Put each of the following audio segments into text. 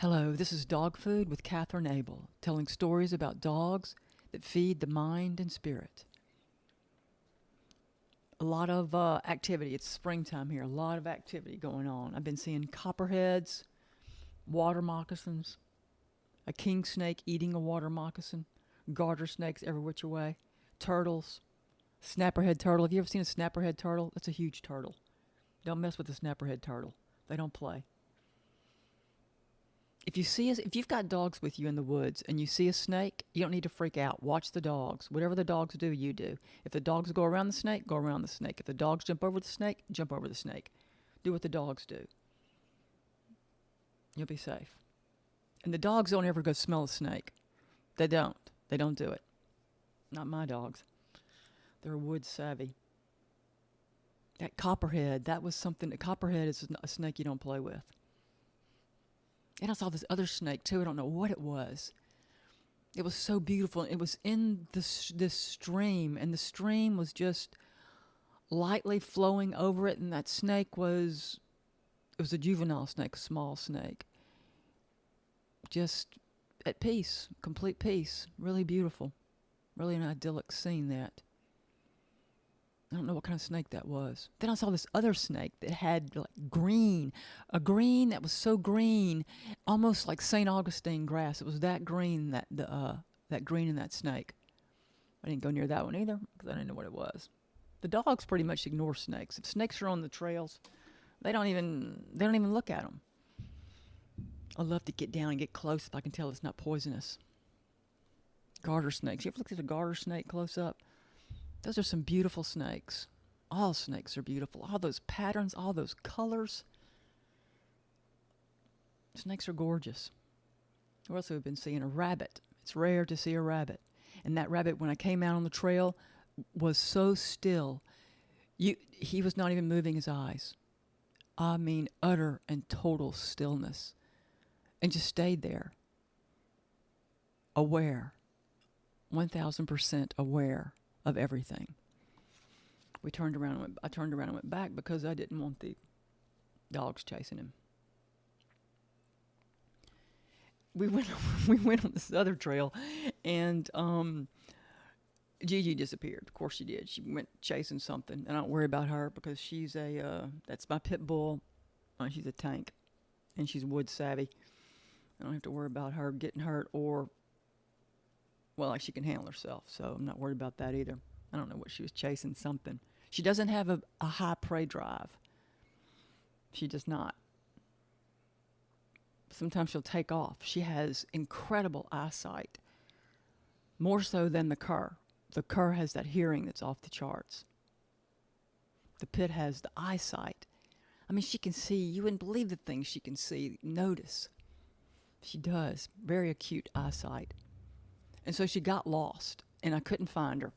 Hello, this is Dog Food with Katherine Abel, telling stories about dogs that feed the mind and spirit. A lot of activity. It's springtime here. A lot of activity going on. I've been seeing copperheads, water moccasins, a king snake eating a water moccasin, garter snakes every which way, turtles, snapperhead turtle. Have you ever seen a snapperhead turtle? That's a huge turtle. Don't mess with a snapperhead turtle. They don't play. If you've got dogs with you in the woods and you see a snake, you don't need to freak out. Watch the dogs. Whatever the dogs do, you do. If the dogs go around the snake, go around the snake. If the dogs jump over the snake, jump over the snake. Do what the dogs do. You'll be safe. And the dogs don't ever go smell a snake. They don't. They don't do it. Not my dogs. They're wood savvy. That copperhead, that was something. A copperhead is a snake you don't play with. And I saw this other snake too. I don't know what it was. It was so beautiful. It was in this stream, and the stream was just lightly flowing over it. And that snake was a juvenile snake, a small snake, just at peace, complete peace. Really beautiful, really an idyllic scene. That I don't know what kind of snake that was. Then I saw this other snake that had like a green that was so green, almost like St. Augustine grass. It was that green, that green in that snake. I didn't go near that one either because I didn't know what it was. The dogs pretty much ignore snakes. If snakes are on the trails, they don't even look at them. I love to get down and get close if I can tell it's not poisonous. Garter snakes. You ever looked at a garter snake close up? Those are some beautiful snakes. All snakes are beautiful. All those patterns, all those colors. Snakes are gorgeous. What else have we been seeing? A rabbit. It's rare to see a rabbit. And that rabbit, when I came out on the trail, was so still. He was not even moving his eyes. I mean, utter and total stillness. And just stayed there. Aware. 1000% aware of everything. I turned around and went back because I didn't want the dogs chasing him. We went on this other trail, and Gigi disappeared. Of course she did. She went chasing something, and I don't worry about her because she's that's my pit bull. She's a tank, and she's wood savvy. I don't have to worry about her getting hurt like she can handle herself, so I'm not worried about that either. I don't know what she was chasing, something. She doesn't have a high prey drive. She does not. Sometimes she'll take off. She has incredible eyesight, more so than the cur. The cur has that hearing that's off the charts. The pit has the eyesight. I mean, she can see. You wouldn't believe the things she can see, notice. She does. Very acute eyesight. And so she got lost, and I couldn't find her.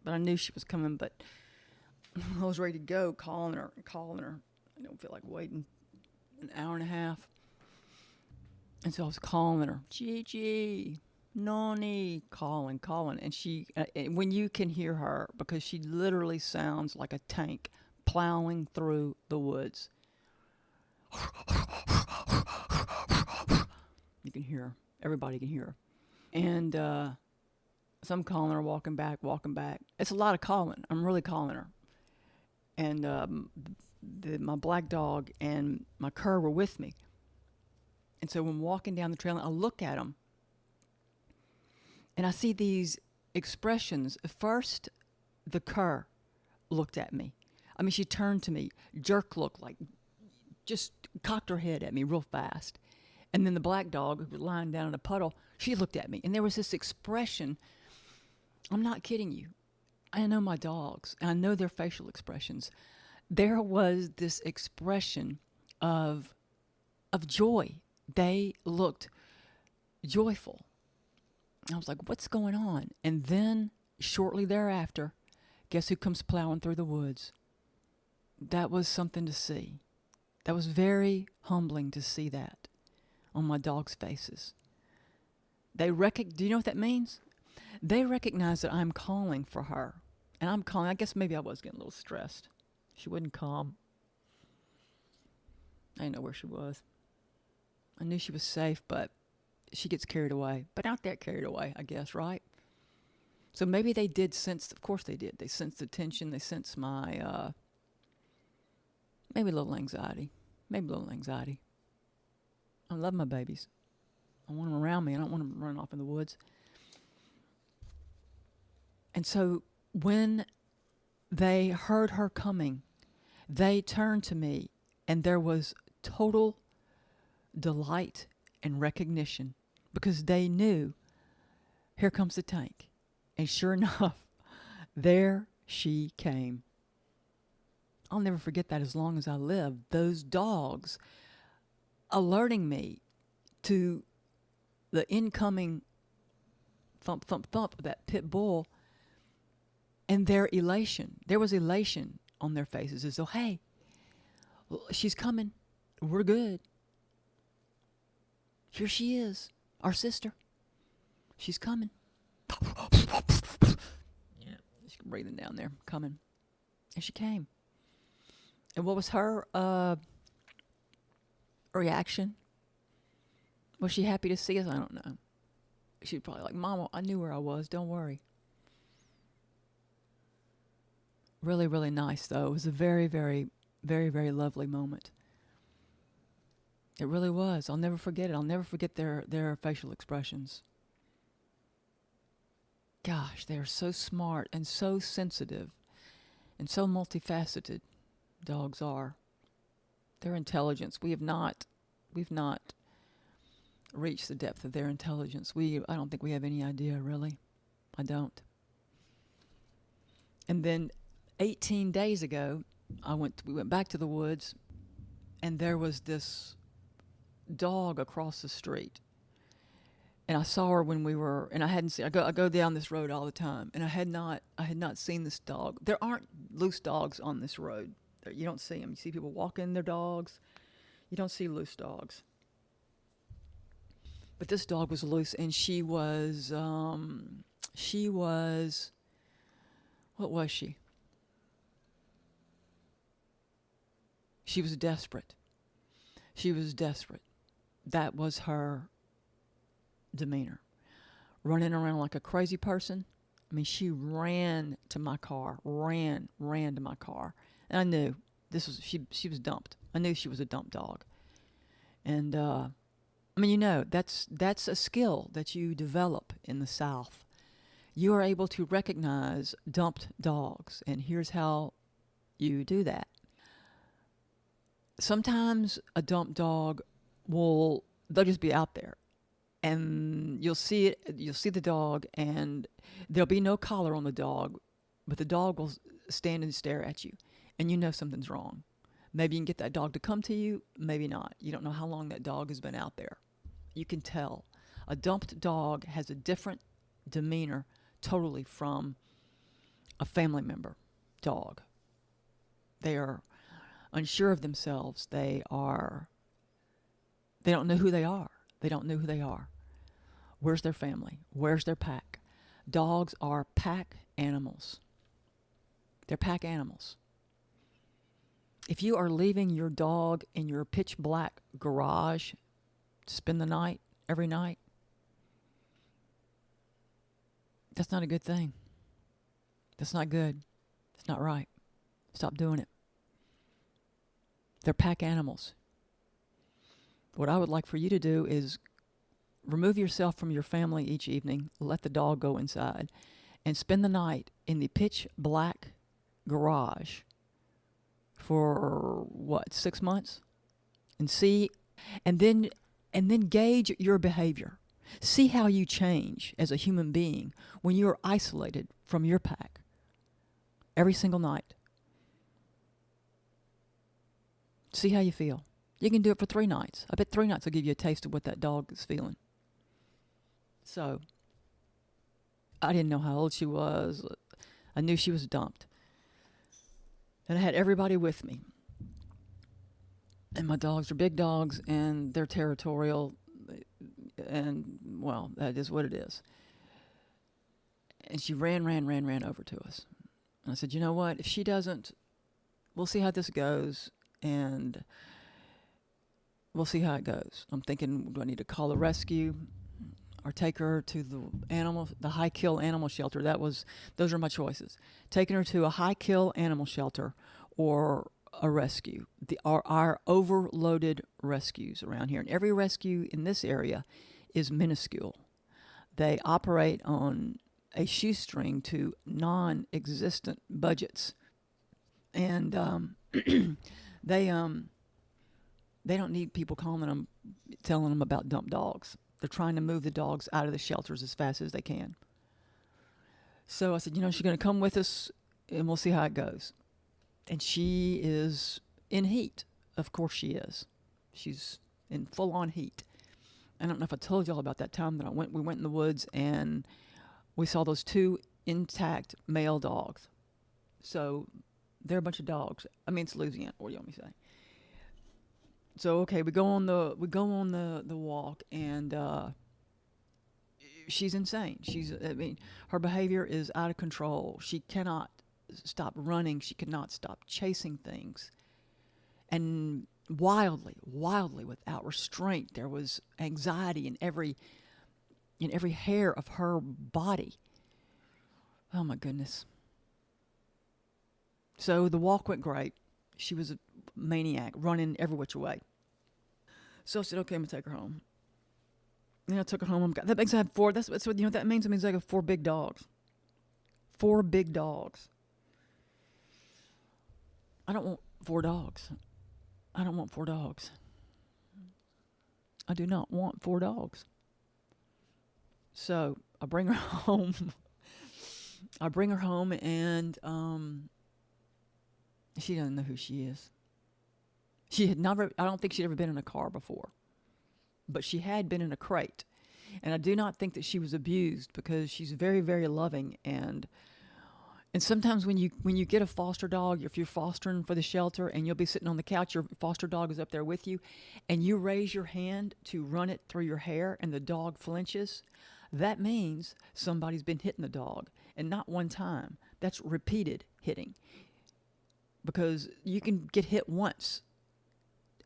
But I knew she was coming, but I was ready to go, calling her. I don't feel like waiting an hour and a half. And so I was calling her, Gigi, Noni, calling. And she, when you can hear her, because she literally sounds like a tank plowing through the woods. You can hear her. Everybody can hear her. And so I'm calling her, walking back. It's a lot of calling. I'm really calling her. And my black dog and my cur were with me. And so when walking down the trail, I look at them. And I see these expressions. First, the cur looked at me. I mean, she turned to me, jerk look, like just cocked her head at me real fast. And then the black dog, who was lying down in a puddle, she looked at me. And there was this expression. I'm not kidding you. I know my dogs, and I know their facial expressions. There was this expression of joy. They looked joyful. I was like, what's going on? And then, shortly thereafter, guess who comes plowing through the woods? That was something to see. That was very humbling to see that on my dogs' faces. Do you know what that means? They recognize that I'm calling for her. And I'm calling. I guess maybe I was getting a little stressed. She wouldn't come. I didn't know where she was. I knew she was safe, but she gets carried away. But not that carried away, I guess, right? So maybe they did sense, of course they did. They sensed the tension. They sensed my, maybe a little anxiety. Maybe a little anxiety. I love my babies. I want them around me. I don't want them running off in the woods. And so when they heard her coming, they turned to me, and there was total delight and recognition because they knew, here comes the tank. And sure enough, there she came. I'll never forget that as long as I live. Those dogs alerting me to the incoming thump, thump, thump of that pit bull, and their elation. There was elation on their faces as though, hey, she's coming. We're good. Here she is, our sister. She's coming. Yeah, she's breathing down there, coming. And she came. And what was her reaction? Was she happy to see us? I don't know. She'd probably like, Mama, I knew where I was. Don't worry. Really, really nice, though. It was a very, very, very, very lovely moment. It really was. I'll never forget it. I'll never forget their facial expressions. Gosh, they are so smart and so sensitive and so multifaceted. Dogs are. Their intelligence. We've not reached the depth of their intelligence. I don't think we have any idea, really. I don't. And then 18 days ago, we went back to the woods, and there was this dog across the street. And I saw her when we were, and I hadn't seen. I go down this road all the time, and I had not seen this dog. There aren't loose dogs on this road. You don't see them. You see people walking their dogs. You don't see loose dogs. But this dog was loose, and she was, what was she? She was desperate. She was desperate. That was her demeanor. Running around like a crazy person. I mean, she ran to my car. Ran to my car. And I knew she was dumped. I knew she was a dump dog. And, I mean, that's a skill that you develop in the South. You are able to recognize dumped dogs. And here's how you do that. Sometimes a dump dog they'll just be out there, and you'll see the dog, and there'll be no collar on the dog, but the dog will stand and stare at you, and you know something's wrong. Maybe you can get that dog to come to you, maybe not. You don't know how long that dog has been out there. You can tell. A dumped dog has a different demeanor totally from a family member dog. They are unsure of themselves. They don't know who they are. They don't know who they are. Where's their family? Where's their pack? Dogs are pack animals. They're pack animals. If you are leaving your dog in your pitch black garage to spend the night every night, that's not a good thing. That's not good. It's not right. Stop doing it. They're pack animals. What I would like for you to do is remove yourself from your family each evening, let the dog go inside, and spend the night in the pitch black garage for 6 months? And see, and then gauge your behavior. See how you change as a human being when you are isolated from your pack every single night. See how you feel. You can do it for 3 nights. I bet 3 nights will give you a taste of what that dog is feeling. So, I didn't know how old she was. I knew she was dumped. And I had everybody with me. And my dogs are big dogs, and they're territorial. And, well, that is what it is. And she ran over to us. And I said, you know what? If she doesn't, we'll see how this goes. And we'll see how it goes. I'm thinking, do I need to call the rescue or take her to the high kill animal shelter? Those are my choices. Taking her to a high kill animal shelter or a rescue. Our overloaded rescues around here, and every rescue in this area is minuscule. They operate on a shoestring to non-existent budgets, and they they don't need people calling them, telling them about dump dogs. They're trying to move the dogs out of the shelters as fast as they can. So I said, she's going to come with us, and we'll see how it goes. And she is in heat. Of course she is. She's in full-on heat. I don't know if I told y'all about that time that we went in the woods and we saw those two intact male dogs. So they're a bunch of dogs. I mean, it's Louisiana. What do you want me to say? So okay, we go on the walk, and she's insane. Her behavior is out of control. She cannot stop running. She cannot stop chasing things, and wildly, without restraint. There was anxiety in every hair of her body. Oh my goodness. So the walk went great. She was a maniac, running every which way. So I said, okay, I'm going to take her home. And I took her home. That means I have four. That's what that means. It means I have 4 big dogs. 4 big dogs. I don't want 4 dogs. I don't want 4 dogs. I do not want 4 dogs. So I bring her home. And she doesn't know who she is. She had never, I don't think she'd ever been in a car before. But she had been in a crate. And I do not think that she was abused, because she's very, very loving. And sometimes when you get a foster dog, if you're fostering for the shelter and you'll be sitting on the couch, your foster dog is up there with you, and you raise your hand to run it through your hair and the dog flinches, that means somebody's been hitting the dog. And not one time. That's repeated hitting. Because you can get hit once.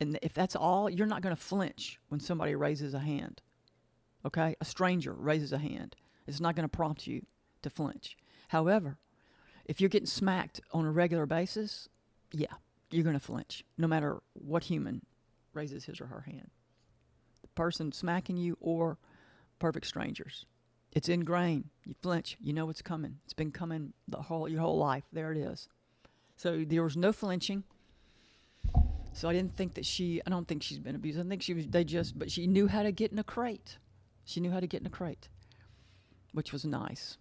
And if that's all, you're not going to flinch when somebody raises a hand. Okay? A stranger raises a hand. It's not going to prompt you to flinch. However, if you're getting smacked on a regular basis, yeah, you're going to flinch, no matter what human raises his or her hand. The person smacking you or perfect strangers. It's ingrained. You flinch. You know it's coming. It's been coming your whole life. There it is. So there was no flinching. So I don't think she's been abused. I think but she knew how to get in a crate. She knew how to get in a crate, which was nice.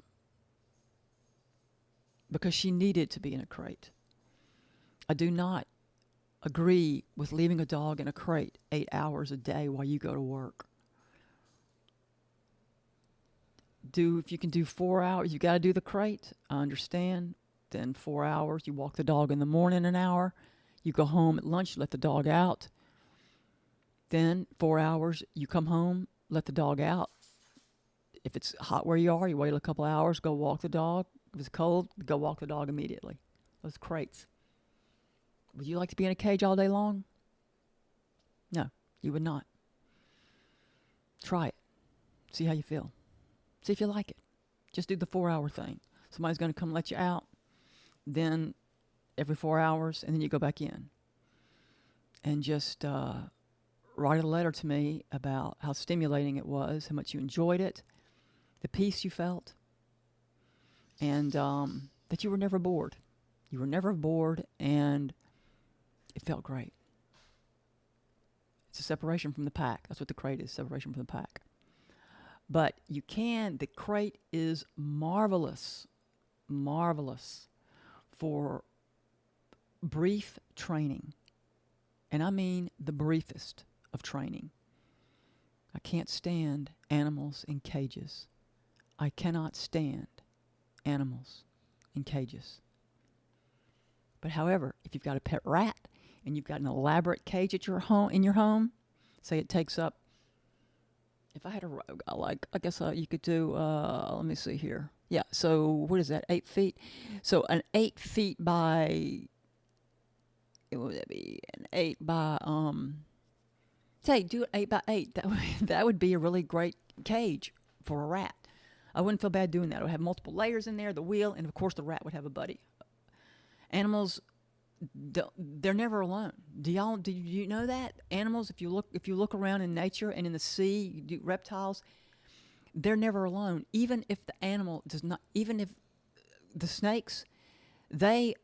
Because she needed to be in a crate. I do not agree with leaving a dog in a crate 8 hours a day while you go to work. If you can do 4 hours, you got to do the crate. I understand. Then 4 hours, you walk the dog in the morning an hour. You go home at lunch, let the dog out. Then 4 hours, you come home, let the dog out. If it's hot where you are, you wait a couple hours, go walk the dog. If it's cold, go walk the dog immediately. Those crates. Would you like to be in a cage all day long? No, you would not. Try it. See how you feel. See if you like it. Just do the 4-hour thing. Somebody's going to come let you out. Then every 4 hours, and then you go back in. And just write a letter to me about how stimulating it was, how much you enjoyed it, the peace you felt, and that you were never bored. You were never bored, and it felt great. It's a separation from the pack. That's what the crate is, separation from the pack. But the crate is marvelous for brief training. And I mean the briefest of training. I can't stand animals in cages. I cannot stand animals in cages. But however, if you've got a pet rat and you've got an elaborate cage at your home, say it takes up, if I had I guess you could do, let me see here. Yeah, so what is that, 8 feet? So an 8 feet by, what would that be? An 8 by say do it 8 by 8. That would be a really great cage for a rat. I wouldn't feel bad doing that. It would have multiple layers in there, the wheel, and of course the rat would have a buddy. Animals, they're never alone. Do you know that? Animals, if you look around in nature and in the sea, reptiles, they're never alone. Even if the animal does not, even if the snakes, they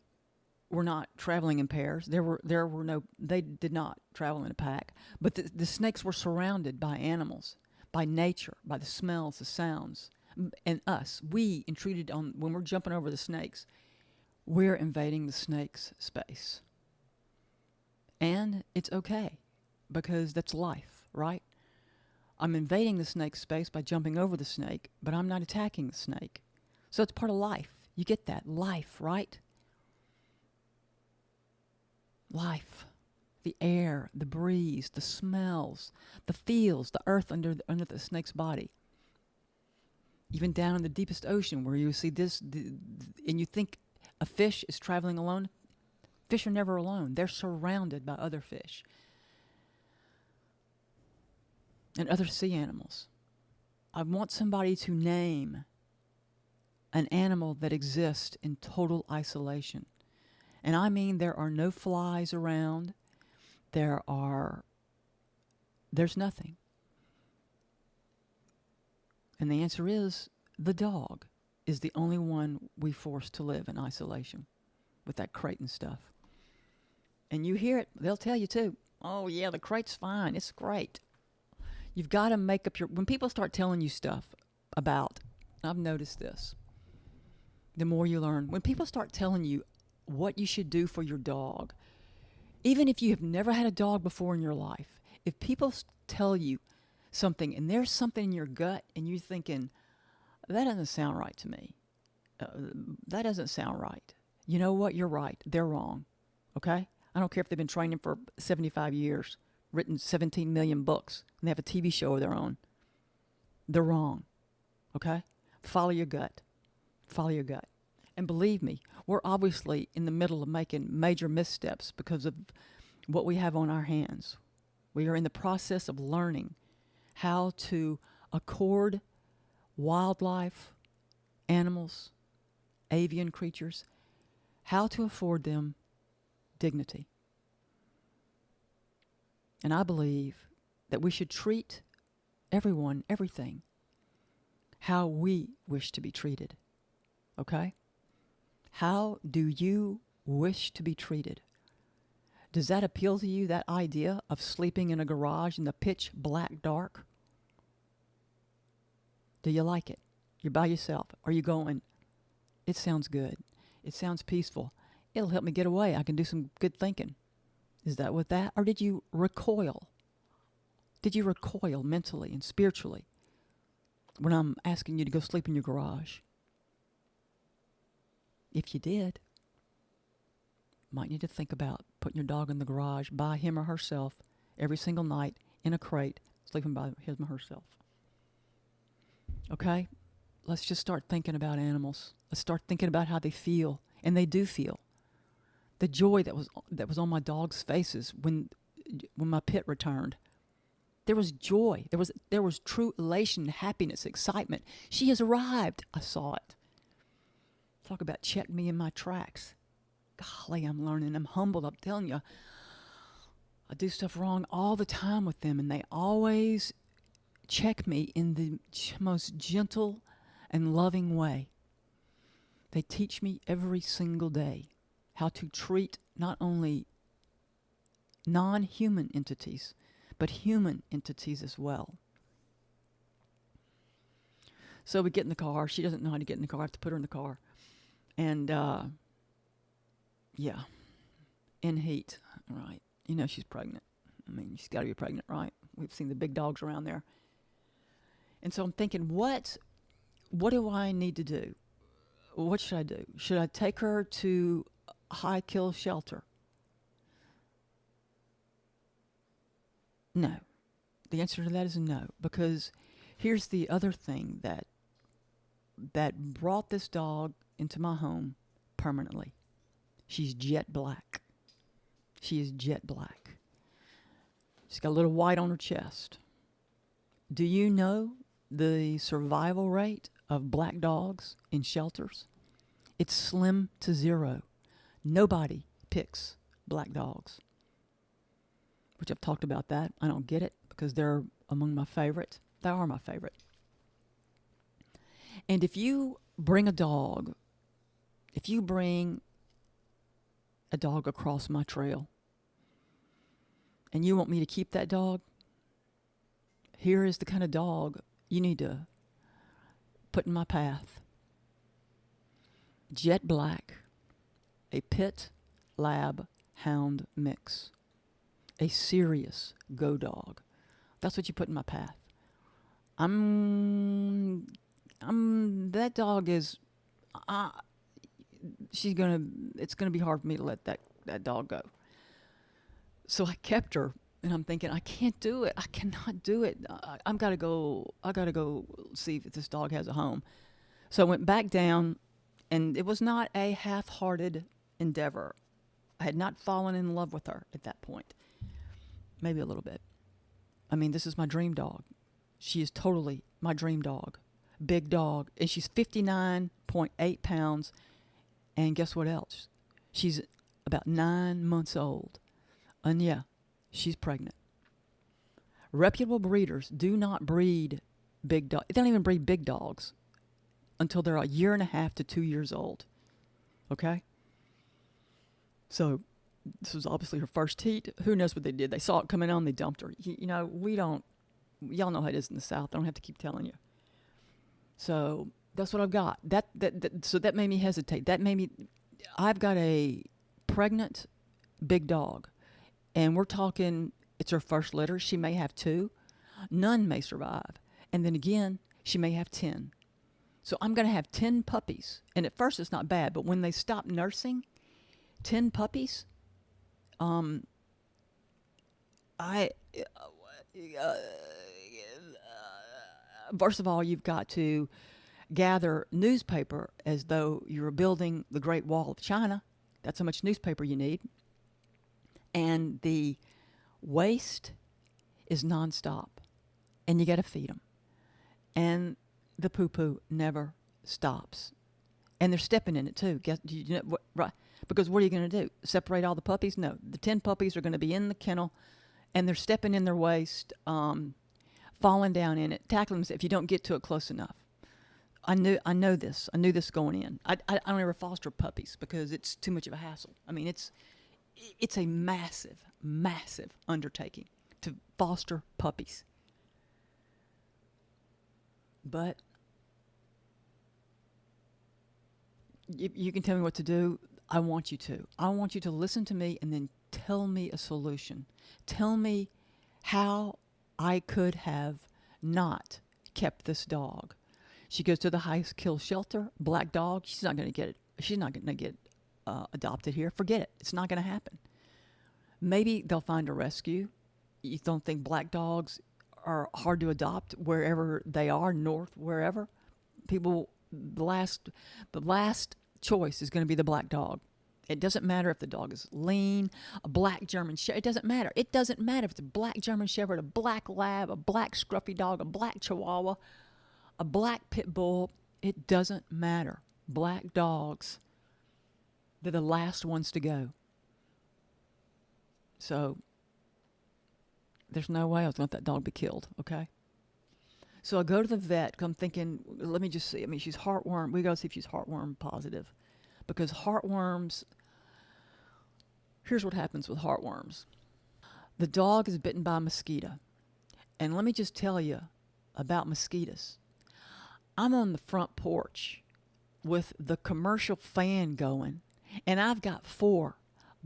were not traveling in pairs. They did not travel in a pack. But the snakes were surrounded by animals, by nature, by the smells, the sounds, and us. We intruded on when we're jumping over the snakes. We're invading the snake's space, and it's okay because that's life, right? I'm invading the snake's space by jumping over the snake, but I'm not attacking the snake. So it's part of life. You get that? Life, right? Life. The air, the breeze, the smells, the feels, the earth under the snake's body. Even down in the deepest ocean where you see this, and you think a fish is traveling alone. Fish are never alone. They're surrounded by other fish and other sea animals. I want somebody to name an animal that exists in total isolation. And I mean there are no flies around. There's nothing. And the answer is the dog is the only one we force to live in isolation with that crate and stuff. And you hear it, they'll tell you too. Oh yeah, the crate's fine, it's great. You've got to make up when people start telling you stuff about, I've noticed this, the more you learn, when people start telling you what you should do for your dog, even if you have never had a dog before in your life, if people tell you something and there's something in your gut and you're thinking, that doesn't sound right to me. That doesn't sound right. You know what? You're right. They're wrong. Okay? I don't care if they've been training for 75 years, written 17 million books, and they have a TV show of their own. They're wrong. Okay? Follow your gut. Follow your gut. And believe me, we're obviously in the middle of making major missteps because of what we have on our hands. We are in the process of learning how to accord wildlife, animals, avian creatures, how to afford them dignity. And I believe that we should treat everyone, everything, how we wish to be treated. Okay? How do you wish to be treated? Does that appeal to you, that idea of sleeping in a garage in the pitch black dark? Do you like it? You're by yourself. Are you going, it sounds good. It sounds peaceful. It'll help me get away. I can do some good thinking. Is that what that? Or did you recoil? Did you recoil mentally and spiritually when I'm asking you to go sleep in your garage? If you did, might need to think about putting your dog in the garage by him or herself every single night in a crate, sleeping by him or herself. Okay? Let's just start thinking about animals. Let's start thinking about how they feel. And they do feel. The joy that was on my dog's faces when my pit returned. There was joy. There was true elation, happiness, excitement. She has arrived. I saw it. Talk about check me in my tracks. Golly, I'm learning. I'm humbled. I'm telling you. I do stuff wrong all the time with them, and they always check me in the most gentle and loving way. They teach me every single day how to treat not only non-human entities, but human entities as well. So we get in the car. She doesn't know how to get in the car. I have to put her in the car. And, yeah, in heat, right. You know she's pregnant. I mean, she's got to be pregnant, right? We've seen the big dogs around there. And so I'm thinking, what do I need to do? What should I do? Should I take her to a high kill shelter? No. The answer to that is no, because here's the other thing that brought this dog into my home permanently. She's jet black. She is jet black. She's got a little white on her chest. Do you know the survival rate of black dogs in shelters? It's slim to zero. Nobody picks black dogs, which I've talked about that. I don't get it because they're among my favorites. They are my favorite. And if you bring a dog across my trail and you want me to keep that dog, here is the kind of dog you need to put in my path. Jet black, a pit lab hound mix, a serious go dog. That's what you put in my path. That dog is, it's gonna be hard for me to let that dog go. So I kept her, and I'm thinking, I can't do it. I cannot do it. I gotta go see if this dog has a home. So I went back down, and it was not a half-hearted endeavor. I had not fallen in love with her at that point. Maybe a little bit. I mean, this is my dream dog. She is totally my dream dog. Big dog. And she's 59.8 pounds. And guess what else? She's about 9 months old. And yeah, she's pregnant. Reputable breeders do not breed big dogs. They don't even breed big dogs until they're 1.5 to 2 years old. Okay? So this was obviously her first heat. Who knows what they did? They saw it coming on, they dumped her. Y'all know how it is in the South. I don't have to keep telling you. So that's what I've got. So that made me hesitate. I've got a pregnant big dog. And we're talking, it's her first litter. She may have 2. None may survive. And then again, she may have 10. So I'm going to have 10 puppies. And at first it's not bad, but when they stop nursing, 10 puppies, first of all, you've got to gather newspaper as though you were building the Great Wall of China. That's how much newspaper you need. And the waste is nonstop. And you got to feed them. And the poo-poo never stops. And they're stepping in it too. Right? Because what are you going to do? Separate all the puppies? No. The 10 puppies are going to be in the kennel, and they're stepping in their waste, falling down in it, tackling them if you don't get to it close enough. I know this. I knew this going in. I don't ever foster puppies because it's too much of a hassle. I mean, it's a massive, massive undertaking to foster puppies. But you can tell me what to do. I want you to. I want you to listen to me and then tell me a solution. Tell me how I could have not kept this dog. She goes to the high kill shelter, black dog. She's not going to get it. She's not going to get adopted here. Forget it. It's not going to happen. Maybe they'll find a rescue. You don't think black dogs are hard to adopt wherever they are, north, wherever? People, the last choice is going to be the black dog. It doesn't matter if the dog is lean, a black German Shepherd. It doesn't matter. It doesn't matter if it's a black German Shepherd, a black Lab, a black Scruffy dog, a black Chihuahua, a black Pit Bull. It doesn't matter. Black dogs, they're the last ones to go. So there's no way I was going to let that dog be killed, okay? So I go to the vet. I'm thinking, let me just see. I mean, she's heartworm. We got to see if she's heartworm positive. Because heartworms, here's what happens with heartworms. The dog is bitten by a mosquito. And let me just tell you about mosquitoes. I'm on the front porch with the commercial fan going, and I've got 4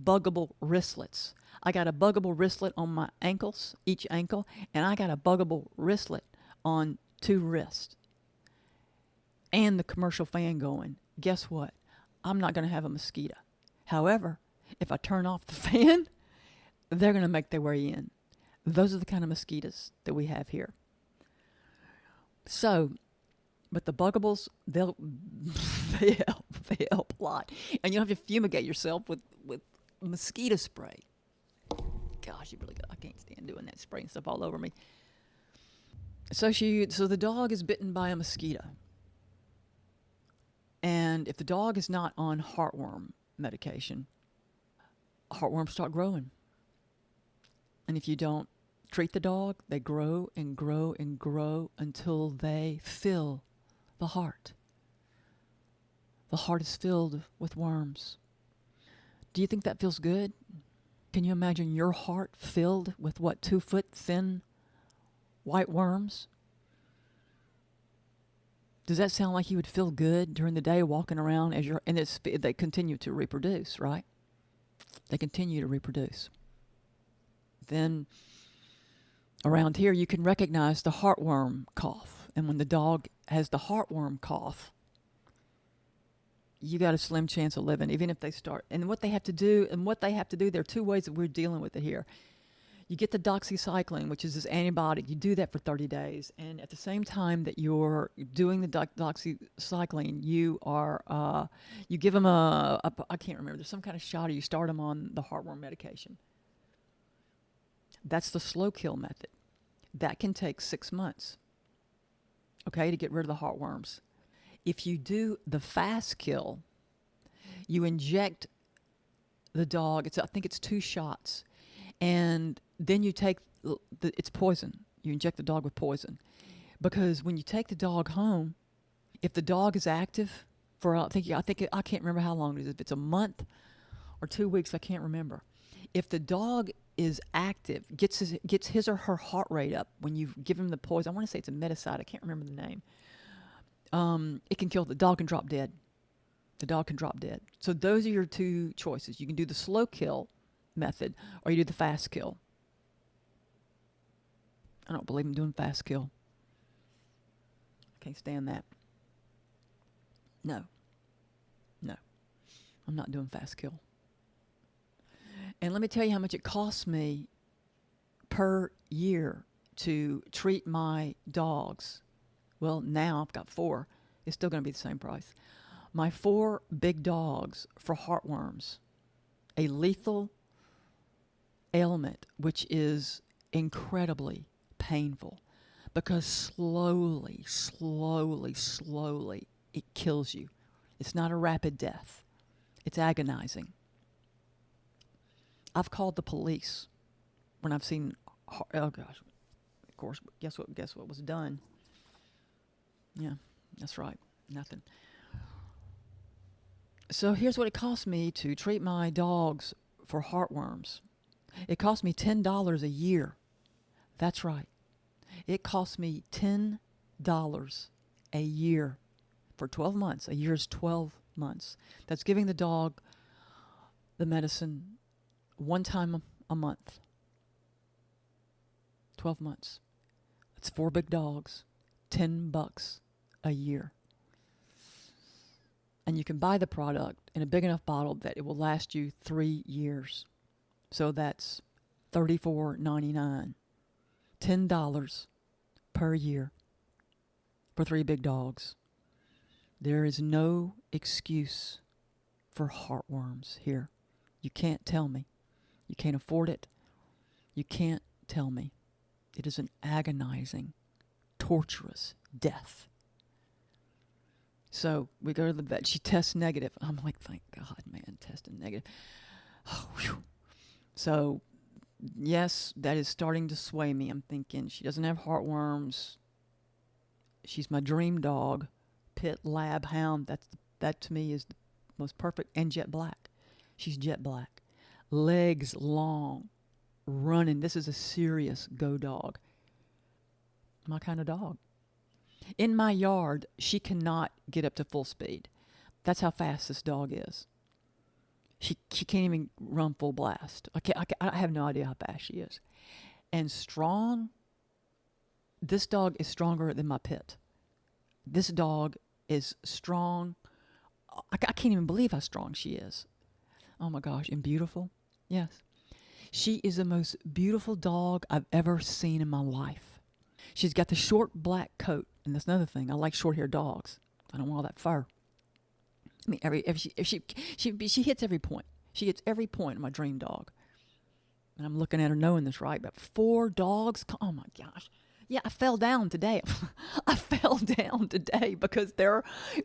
buggable wristlets. I got a buggable wristlet on my ankles, each ankle, and I got a buggable wristlet on 2 wrists. And the commercial fan going. Guess what? I'm not going to have a mosquito. However, if I turn off the fan, they're going to make their way in. Those are the kind of mosquitoes that we have here. So, but the buggables, they help a lot. And you don't have to fumigate yourself with mosquito spray. gosh, I can't stand doing that, spraying stuff all over me. So the dog is bitten by a mosquito. And if the dog is not on heartworm medication, heartworms start growing. And if you don't treat the dog, they grow and grow and grow until they fill the heart. The heart is filled with worms. Do you think that feels good? Can you imagine your heart filled with 2-foot thin white worms? Does that sound like you would feel good during the day walking around they continue to reproduce, right? They continue to reproduce. Then around here you can recognize the heartworm cough. And when the dog has the heartworm cough, you got a slim chance of living, even if they start. And what they have to do, there are two ways that we're dealing with it here. You get the doxycycline, which is this antibiotic. You do that for 30 days. And at the same time that you're doing the doxycycline, you give them I can't remember, there's some kind of shot, or you start them on the heartworm medication. That's the slow kill method. That can take 6 months, okay, to get rid of the heartworms. If you do the fast kill, you inject the dog. I think it's 2 shots. And then you take it's poison. You inject the dog with poison. Because when you take the dog home, if the dog is active for, I can't remember how long it is. If it's a month or 2 weeks, I can't remember. If the dog is active, gets his or her heart rate up when you give him the poison, I want to say it's a meticide. I can't remember the name. It can kill the dog. Can drop dead. The dog can drop dead. So those are your 2 choices. You can do the slow kill method, or you do the fast kill. I don't believe in doing fast kill. I can't stand that. No. I'm not doing fast kill. And let me tell you how much it costs me per year to treat my dogs. Well, now I've got 4. It's still going to be the same price. My 4 big dogs for heartworms, a lethal ailment, which is incredibly painful, because slowly it kills you. It's not a rapid death. It's agonizing. I've called the police when I've seen, oh gosh, of course, guess what was done? Yeah, that's right, nothing. So here's what it cost me to treat my dogs for heartworms. It cost me $10 a year. That's right. It cost me $10 a year for 12 months. A year is 12 months. That's giving the dog the medicine 1 time a month. 12 months. That's 4 big dogs. $10 a year. And you can buy the product in a big enough bottle that it will last you 3 years. So that's $34.99. $10 per year for 3 big dogs. There is no excuse for heartworms here. You can't tell me. You can't afford it. You can't tell me. It is an agonizing, torturous death. So we go to the vet. She tests negative. I'm like, thank God, man, testing negative. Oh, whew. So, yes, that is starting to sway me. I'm thinking she doesn't have heartworms. She's my dream dog, pit lab hound. That to me is the most perfect, and jet black. She's jet black, legs long, running. This is a serious go dog. My kind of dog. In my yard, she cannot get up to full speed. That's how fast this dog is. She can't even run full blast. I have no idea how fast she is. And strong, this dog is stronger than my pit. This dog is strong. I can't even believe how strong she is. Oh my gosh, and beautiful. Yes. She is the most beautiful dog I've ever seen in my life. She's got the short black coat, and that's another thing. I like short-haired dogs. I don't want all that fur. I mean, if she hits every point. She hits every point of my dream dog. And I'm looking at her knowing this, right? But 4 dogs? Oh my gosh. Yeah, I fell down today. I fell down today because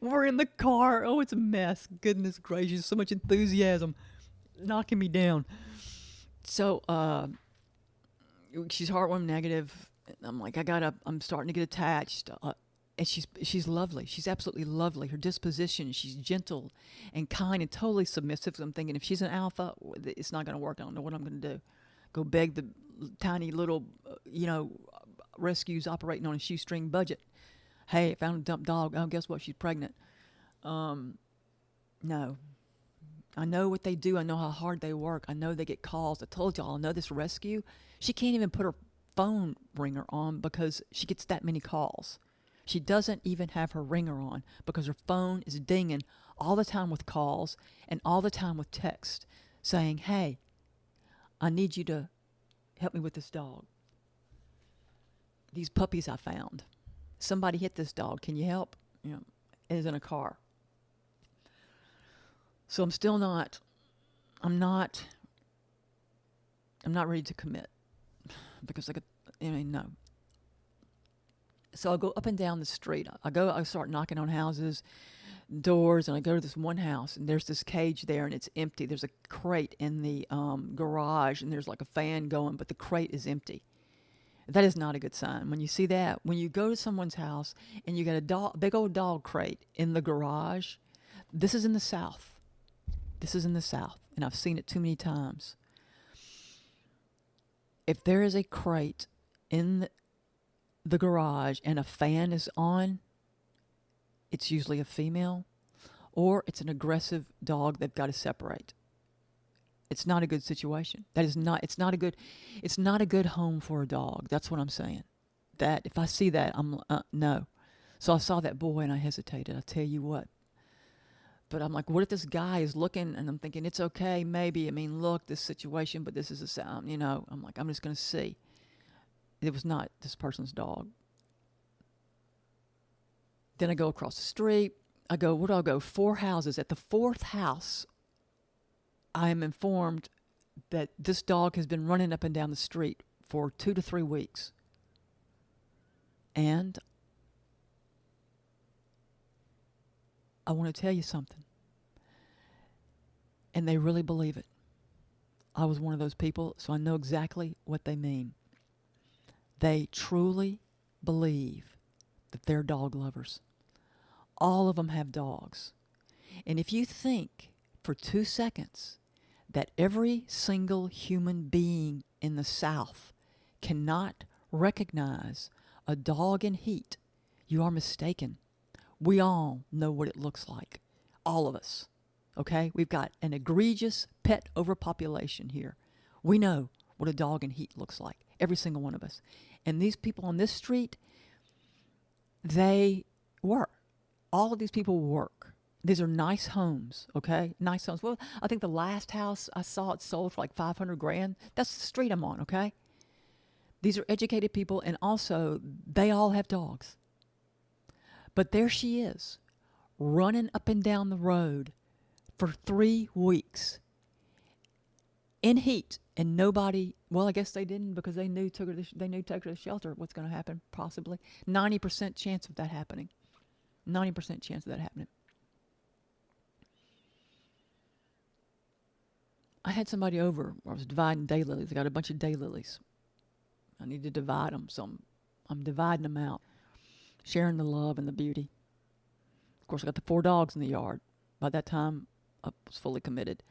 we're in the car. Oh, it's a mess. Goodness gracious. So much enthusiasm knocking me down. So, she's heartworm negative. I'm like, I'm starting to get attached. And she's lovely. She's absolutely lovely. Her disposition, she's gentle and kind and totally submissive. So I'm thinking if she's an alpha, it's not going to work. I don't know what I'm going to do. Go beg the tiny little, rescues operating on a shoestring budget. Hey, I found a dump dog. Oh, guess what? She's pregnant. No. I know what they do. I know how hard they work. I know they get calls. I told y'all, I know this rescue. She can't even put her phone ringer on because she gets that many calls. She doesn't even have her ringer on because her phone is dinging all the time with calls and all the time with text saying, hey, I need you to help me with this dog. These puppies I found. Somebody hit this dog. Can you help? It is in a car. So I'm not ready to commit because no. So I'll go up and down the street. I start knocking on houses, doors, and I go to this one house, and there's this cage there, and it's empty. There's a crate in the garage, and there's like a fan going, but the crate is empty. That is not a good sign. When you see that, when you go to someone's house and you got a big old dog crate in the garage, this is in the South. This is in the South, and I've seen it too many times. If there is a crate in the garage and a fan is on, it's usually a female, or it's an aggressive dog they've got to separate. It's not a good situation. It's not a good home for a dog. That's what I'm saying. That if I see that, I'm no. So I saw that boy and I hesitated. I tell you what. But I'm like, what if this guy is looking, and I'm thinking it's okay, maybe. I mean, look, this situation, but this is a sound, I'm like, I'm just going to see. It was not this person's dog. Then I go across the street. Where do I go? 4 houses. At the 4th house, I am informed that this dog has been running up and down the street for 2 to 3 weeks. And I want to tell you something. And they really believe it. I was one of those people, so I know exactly what they mean. They truly believe that they're dog lovers. All of them have dogs. And if you think for 2 seconds that every single human being in the South cannot recognize a dog in heat, you are mistaken. We all know what it looks like. All of us. Okay? We've got an egregious pet overpopulation here. We know what a dog in heat looks like. Every single one of us. And these people on this street, they work. All of these people work. These are nice homes, okay? Nice homes. Well, I think the last house I saw it sold for like $500,000. That's the street I'm on, okay? These are educated people, and also they all have dogs. But there she is, running up and down the road for 3 weeks in heat, and nobody. Well, I guess they didn't because they knew take her to the shelter. What's going to happen? Possibly 90% chance of that happening. 90% chance of that happening. I had somebody over. I was dividing daylilies. I got a bunch of daylilies. I need to divide them, so I'm dividing them out, sharing the love and the beauty. Of course, I got the 4 dogs in the yard. By that time, I was fully committed.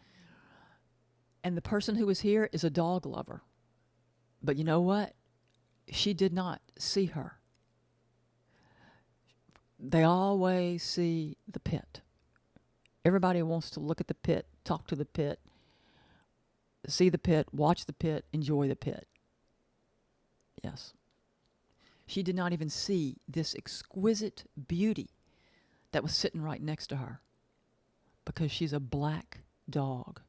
And the person who was here is a dog lover. But you know what? She did not see her. They always see the pit. Everybody wants to look at the pit, talk to the pit, see the pit, watch the pit, enjoy the pit. Yes. She did not even see this exquisite beauty that was sitting right next to her because she's a black dog.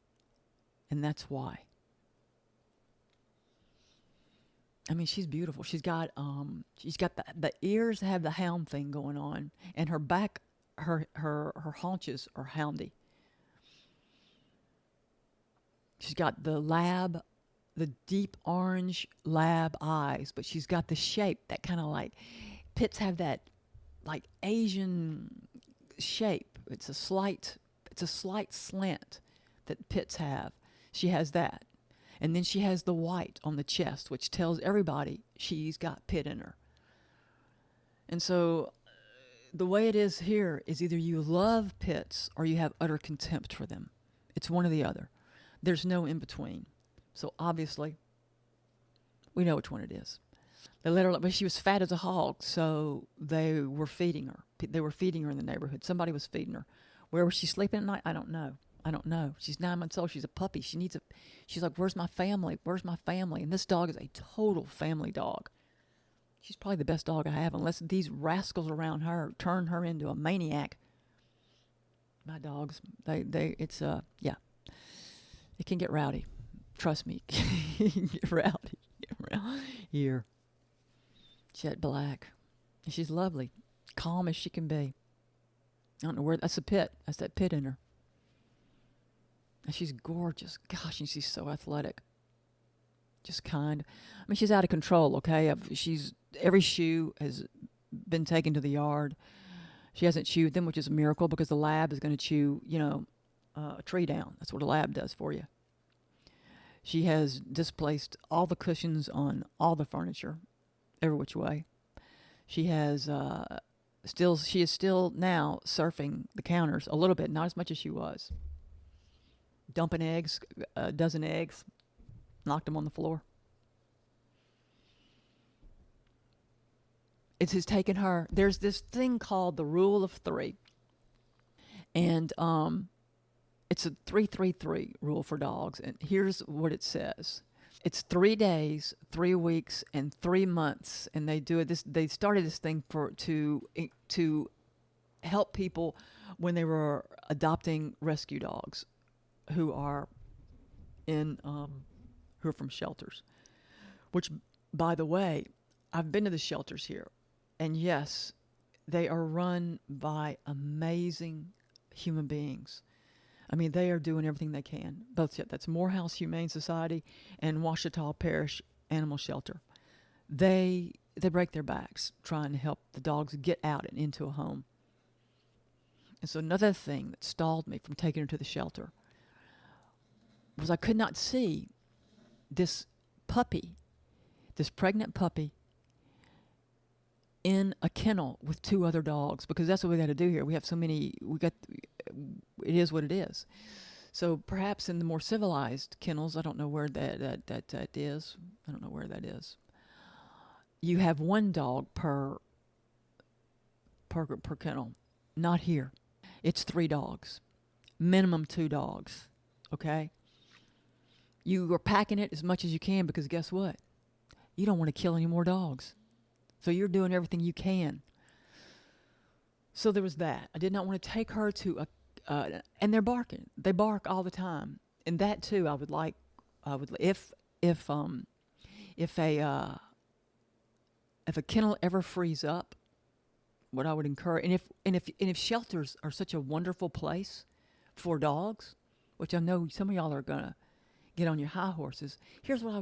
And that's why. I mean, she's beautiful. She's got the ears have the hound thing going on, and her back, her haunches are houndy. She's got the lab the deep orange lab eyes, but she's got the shape that kind of like pits have that like Asian shape. It's a slight slant that pits have. She has that. And then she has the white on the chest, which tells everybody she's got pit in her. And so the way it is here is either you love pits or you have utter contempt for them. It's one or the other. There's no in between. So obviously, we know which one it is. They let her, but she was fat as a hog, so they were feeding her. They were feeding her in the neighborhood. Somebody was feeding her. Where was she sleeping at night? I don't know. I don't know. She's 9 months old. She's a puppy. She's like, where's my family? Where's my family? And this dog is a total family dog. She's probably the best dog I have, unless these rascals around her turn her into a maniac. My dogs, yeah, it can get rowdy. Trust me, it can get rowdy. Here, jet black. She's lovely, calm as she can be. I don't know where, that's a pit. That's that pit in her. And she's gorgeous. Gosh, and she's so athletic. Just kind. I mean, she's out of control, okay? Every shoe has been taken to the yard. She hasn't chewed them, which is a miracle because the lab is going to chew, a tree down. That's what a lab does for you. She has displaced all the cushions on all the furniture, every which way. She has she is still now surfing the counters a little bit, not as much as she was. Dumping eggs, a dozen eggs, knocked them on the floor. It has taken her. There's this thing called the rule of three, and it's a 3-3-3 rule for dogs. And here's what it says: it's 3 days, 3 weeks, and 3 months. And they do it. They started this thing to help people when they were adopting rescue dogs who are who are from shelters. Which, by the way, I've been to the shelters here, and yes, they are run by amazing human beings. I mean, they are doing everything they can. Both that's Morehouse Humane Society and Ouachita Parish Animal Shelter. They break their backs trying to help the dogs get out and into a home. And so another thing that stalled me from taking her to the shelter was I could not see this pregnant puppy in a kennel with 2 other dogs, because that's what we got to do here. We have so many. It is what it is. So perhaps in the more civilized kennels, I don't know where that is. I don't know where that is. You have 1 dog per kennel. Not here. It's 3 dogs, minimum 2 dogs. Okay. You are packing it as much as you can because guess what? You don't want to kill any more dogs. So you're doing everything you can. So there was that. I did not want to take her to and they're barking. They bark all the time. And that too, I would if a kennel ever frees up, what I would encourage, and if shelters are such a wonderful place for dogs, which I know some of y'all are gonna get on your high horses. Here's what I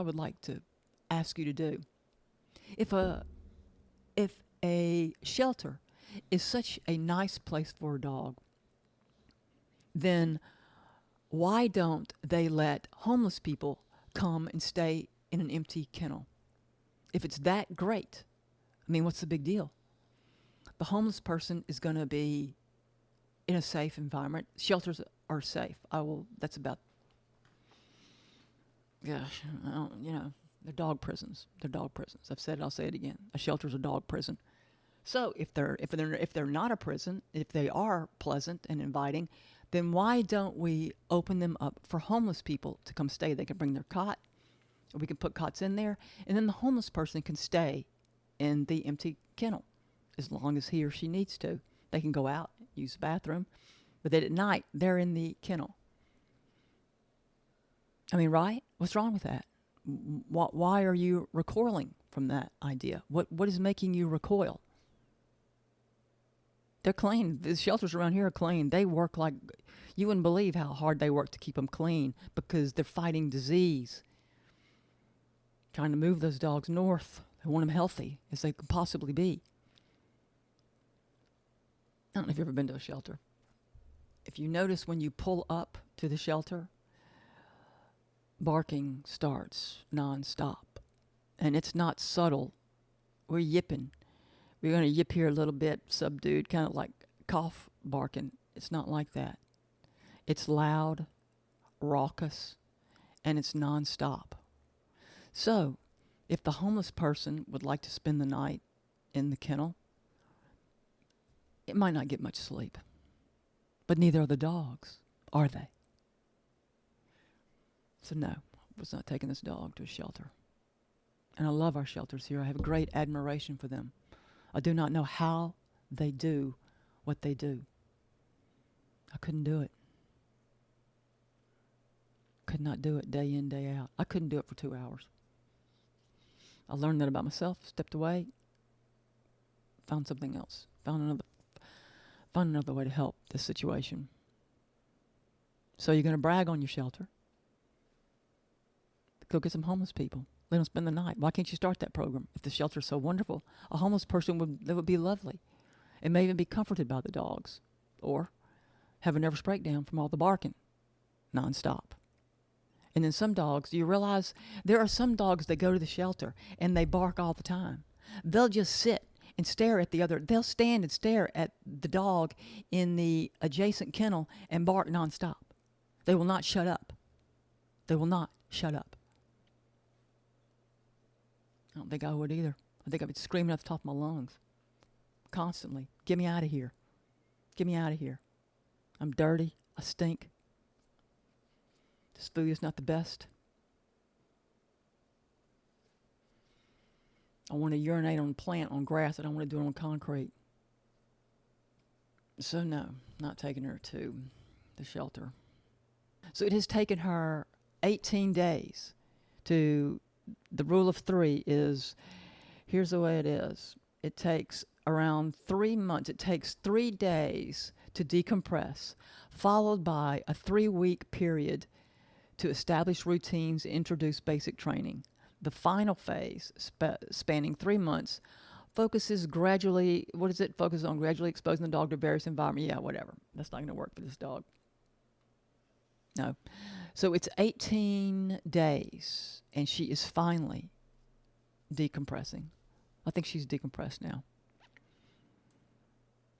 would like to ask you to do. If a shelter is such a nice place for a dog, then why don't they let homeless people come and stay in an empty kennel? If it's that great, I mean, what's the big deal? The homeless person is going to be in a safe environment. Shelters are safe. That's about, gosh, they're dog prisons. They're dog prisons. I've said it, I'll say it again. A shelter's a dog prison. So if they're not a prison, if they are pleasant and inviting, then why don't we open them up for homeless people to come stay? They can bring their cot, or we can put cots in there, and then the homeless person can stay in the empty kennel as long as he or she needs to. They can go out, use the bathroom, but then at night they're in the kennel. I mean, right? What's wrong with that? Why are you recoiling from that idea? What is making you recoil? They're clean. The shelters around here are clean. They work like you wouldn't believe how hard they work to keep them clean because they're fighting disease, trying to move those dogs north. They want them healthy as they can possibly be. I don't know if you've ever been to a shelter. If you notice when you pull up to the shelter, barking starts nonstop. And it's not subtle. We're yipping. We're going to yip here a little bit, subdued, kind of like cough barking. It's not like that. It's loud, raucous, and it's nonstop. So, if the homeless person would like to spend the night in the kennel, it might not get much sleep. But neither are the dogs, are they? So no, I was not taking this dog to a shelter. And I love our shelters here. I have a great admiration for them. I do not know how they do what they do. I couldn't do it. Could not do it day in, day out. I couldn't do it for 2 hours. I learned that about myself, stepped away, found something else, found another way to help this situation. So you're going to brag on your shelter. Go get some homeless people. Let them spend the night. Why can't you start that program? If the shelter's so wonderful, a homeless person that would be lovely and may even be comforted by the dogs or have a nervous breakdown from all the barking nonstop. And then some dogs, do you realize there are some dogs that go to the shelter and they bark all the time. They'll just sit and stare at they'll stand and stare at the dog in the adjacent kennel and bark nonstop. They will not shut up. They will not shut up. I don't think I would either. I think I'd be screaming at the top of my lungs constantly. Get me out of here. Get me out of here. I'm dirty. I stink. This food is not the best. I want to urinate on a plant, on grass. I don't want to do it on concrete. So no, not taking her to the shelter. So it has taken her 18 days to, the rule of 3 is, here's the way it is. It takes around 3 months. It takes 3 days to decompress, followed by a 3-week period to establish routines, introduce basic training. The final phase, spanning 3 months, focuses gradually, what does it focus on? Gradually exposing the dog to various environments. Yeah, whatever. That's not going to work for this dog. No. So it's 18 days, and she is finally decompressing. I think she's decompressed now.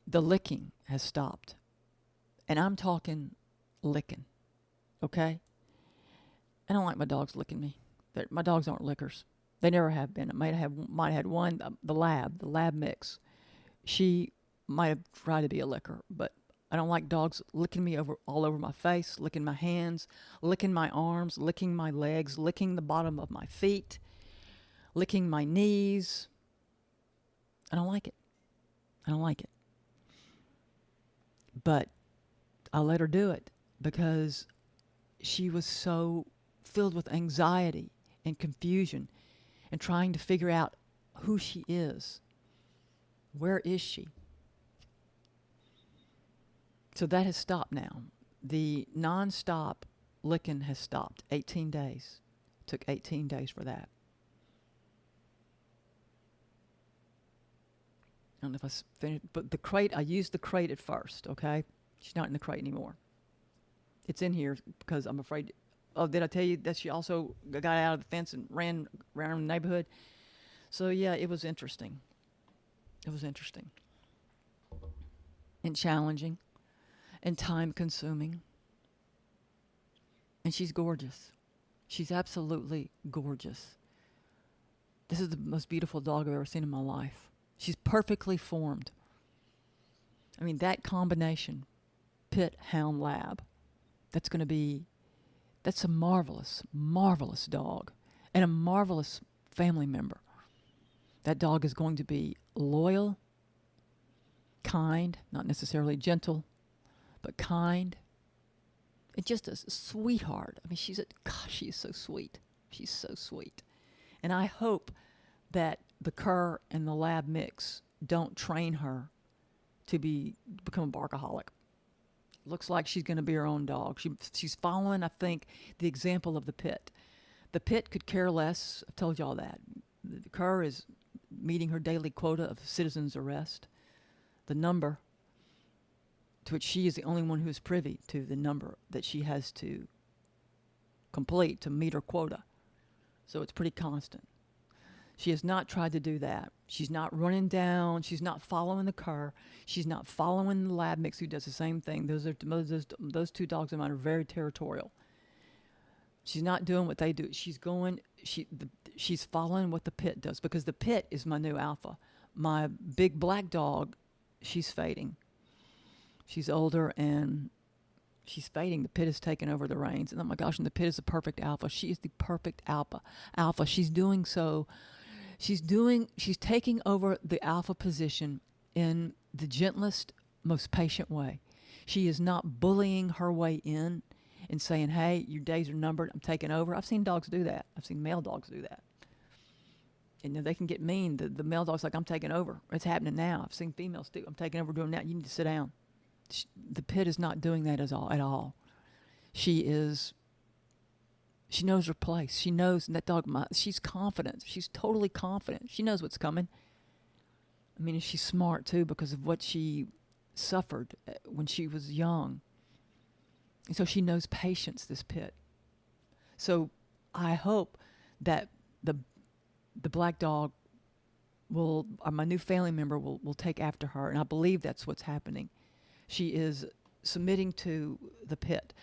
The licking has stopped. And I'm talking licking. Okay? I don't like my dogs licking me. My dogs aren't lickers. They never have been. I might have had one, the lab mix. She might have tried to be a licker, but I don't like dogs licking me all over my face, licking my hands, licking my arms, licking my legs, licking the bottom of my feet, licking my knees. I don't like it. I don't like it. But I let her do it because she was so filled with anxiety and confusion and trying to figure out who she is. Where is she? So that has stopped now. The nonstop licking has stopped. 18 days. Took 18 days for that. I don't know if I finished, but the crate, I used the crate at first, okay? She's not in the crate anymore. It's in here because I'm afraid. Oh, did I tell you that she also got out of the fence and ran around the neighborhood? So, yeah, it was interesting. It was interesting. And challenging. And time-consuming. And she's gorgeous. She's absolutely gorgeous. This is the most beautiful dog I've ever seen in my life. She's perfectly formed. I mean, that combination, pit, hound, lab, that's a marvelous, marvelous dog and a marvelous family member. That dog is going to be loyal, kind, not necessarily gentle, but kind, and just a sweetheart. I mean, she is so sweet. She's so sweet. And I hope that the cur and the lab mix don't train her to become a barkaholic. Looks like she's going to be her own dog. She's following, I think, the example of the pit. The pit could care less. I've told y'all that. The cur is meeting her daily quota of citizens' arrest. The number to which she is the only one who is privy to the number that she has to complete to meet her quota. So it's pretty constant. She has not tried to do that. She's not running down. She's not following the cur. She's not following the lab mix who does the same thing. Those two dogs of mine are very territorial. She's not doing what they do. She's following what the pit does, because the pit is my new alpha. My big black dog, she's fading. She's older and she's fading. The pit has taken over the reins. And oh my gosh, and the pit is the perfect alpha. She is the perfect alpha. She's doing so. She's taking over the alpha position in the gentlest, most patient way. She is not bullying her way in and saying, hey, your days are numbered, I'm taking over. I've seen dogs do that. I've seen male dogs do that. And they can get mean. The male dog's like, I'm taking over. It's happening now. I've seen females do. I'm taking over doing that. You need to sit down. The pit is not doing that at all. She knows her place. She knows that dog. She's confident. She's totally confident. She knows what's coming. I mean, she's smart too because of what she suffered when she was young. And so she knows patience, this pit. So I hope that the black dog or my new family member will take after her. And I believe that's what's happening. She is submitting to the pit.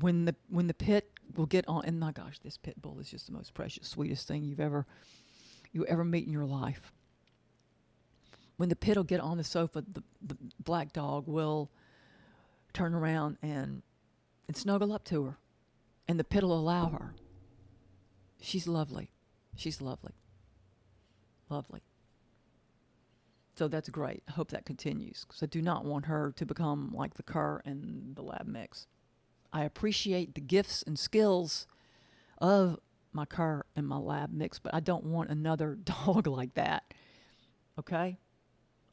When the pit will get on, and my gosh, this pit bull is just the most precious, sweetest thing you ever meet in your life. When the pit will get on the sofa, the black dog will turn around and snuggle up to her, and the pit will allow her. She's lovely. She's lovely. Lovely. So that's great. I hope that continues, because I do not want her to become like the cur and the lab mix. I appreciate the gifts and skills of my cur and my lab mix, but I don't want another dog like that. Okay?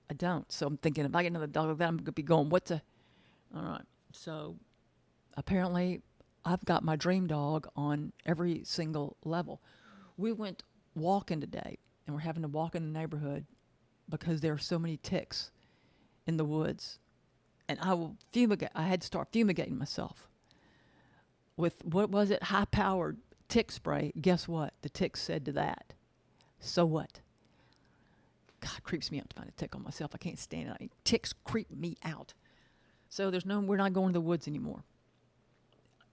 I don't. So I'm thinking, if I get another dog like that, I'm going to be going, all right. So apparently I've got my dream dog on every single level. We went walking today, and we're having to walk in the neighborhood because there are so many ticks in the woods. And I had to start fumigating myself with, what was it, high-powered tick spray. Guess what? The ticks said to that, so what? God, it creeps me out to find a tick on myself. I can't stand it. I mean, ticks creep me out. So we're not going to the woods anymore.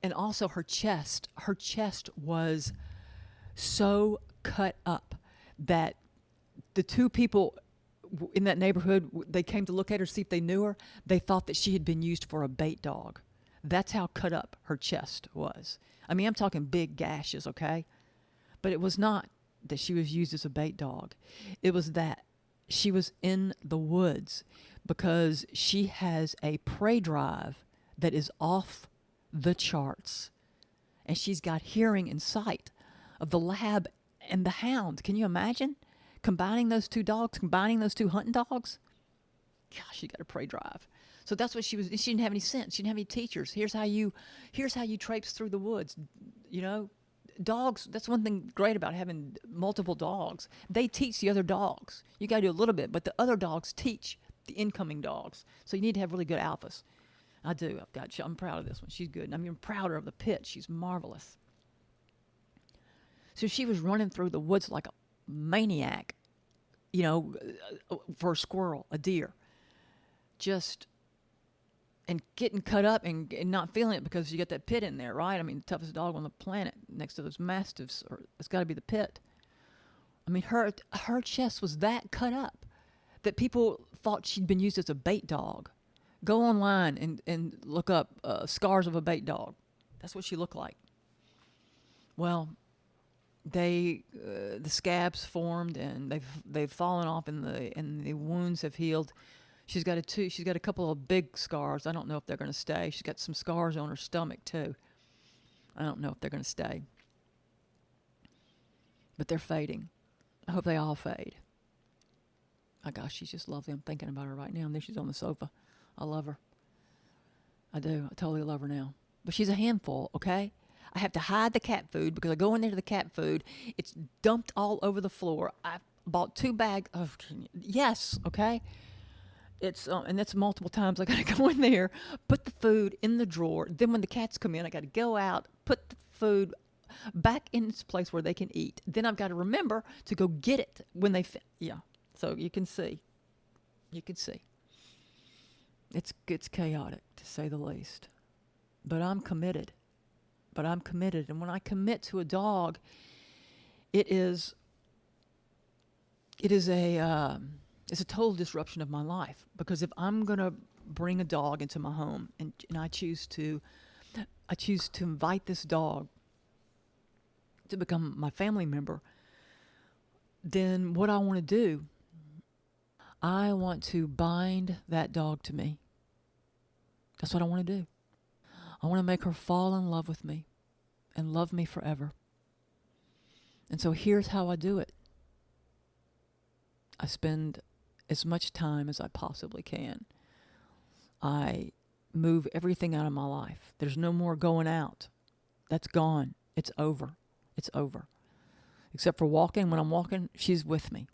And also her chest was so cut up that the two people in that neighborhood, they came to look at her, see if they knew her. They thought that she had been used for a bait dog. That's how cut up her chest was. I mean, I'm talking big gashes, okay? But it was not that she was used as a bait dog. It was that she was in the woods because she has a prey drive that is off the charts. And she's got hearing and sight of the lab and the hound. Can you imagine? Combining those two hunting dogs? Gosh, she got a prey drive. So that's what she was. She didn't have any sense. She didn't have any teachers. Here's how you traipse through the woods. You know, dogs. That's one thing great about having multiple dogs. They teach the other dogs. You got to do a little bit, but the other dogs teach the incoming dogs. So you need to have really good alphas. I do. I'm proud of this one. She's good. And I'm even prouder of the pit. She's marvelous. So she was running through the woods like a maniac, for a squirrel, a deer. And getting cut up and not feeling it because you got that pit in there, right? I mean, the toughest dog on the planet next to those mastiffs, it's got to be the pit. I mean, her chest was that cut up that people thought she'd been used as a bait dog. Go online and look up scars of a bait dog. That's what she looked like. Well, the scabs formed and they've fallen off and the wounds have healed. She's got a couple of big scars. I don't know if they're going to stay. She's got some scars on her stomach too. I don't know if they're going to stay. But they're fading. I hope they all fade. Oh gosh, she's just lovely. I'm thinking about her right now, and there she's on the sofa. I love her. I do. I totally love her now. But she's a handful, okay? I have to hide the cat food because I go in there to the cat food. It's dumped all over the floor. I bought 2 bags. Oh, yes, okay? It's and that's multiple times. I got to go in there, put the food in the drawer. Then when the cats come in, I got to go out, put the food back in its place where they can eat. Then I've got to remember to go get it when they yeah. So you can see. You can see. It's chaotic to say the least. But I'm committed. And when I commit to a dog, it is it's a total disruption of my life, because if I'm going to bring a dog into my home and I choose to invite this dog to become my family member, then what I want to do, I want to bind that dog to me. That's what I want to do. I want to make her fall in love with me and love me forever. And so here's how I do it. I spend as much time as I possibly can. I move everything out of my life. There's no more going out. That's gone. It's over. It's over. Except for walking. When I'm walking, she's with me.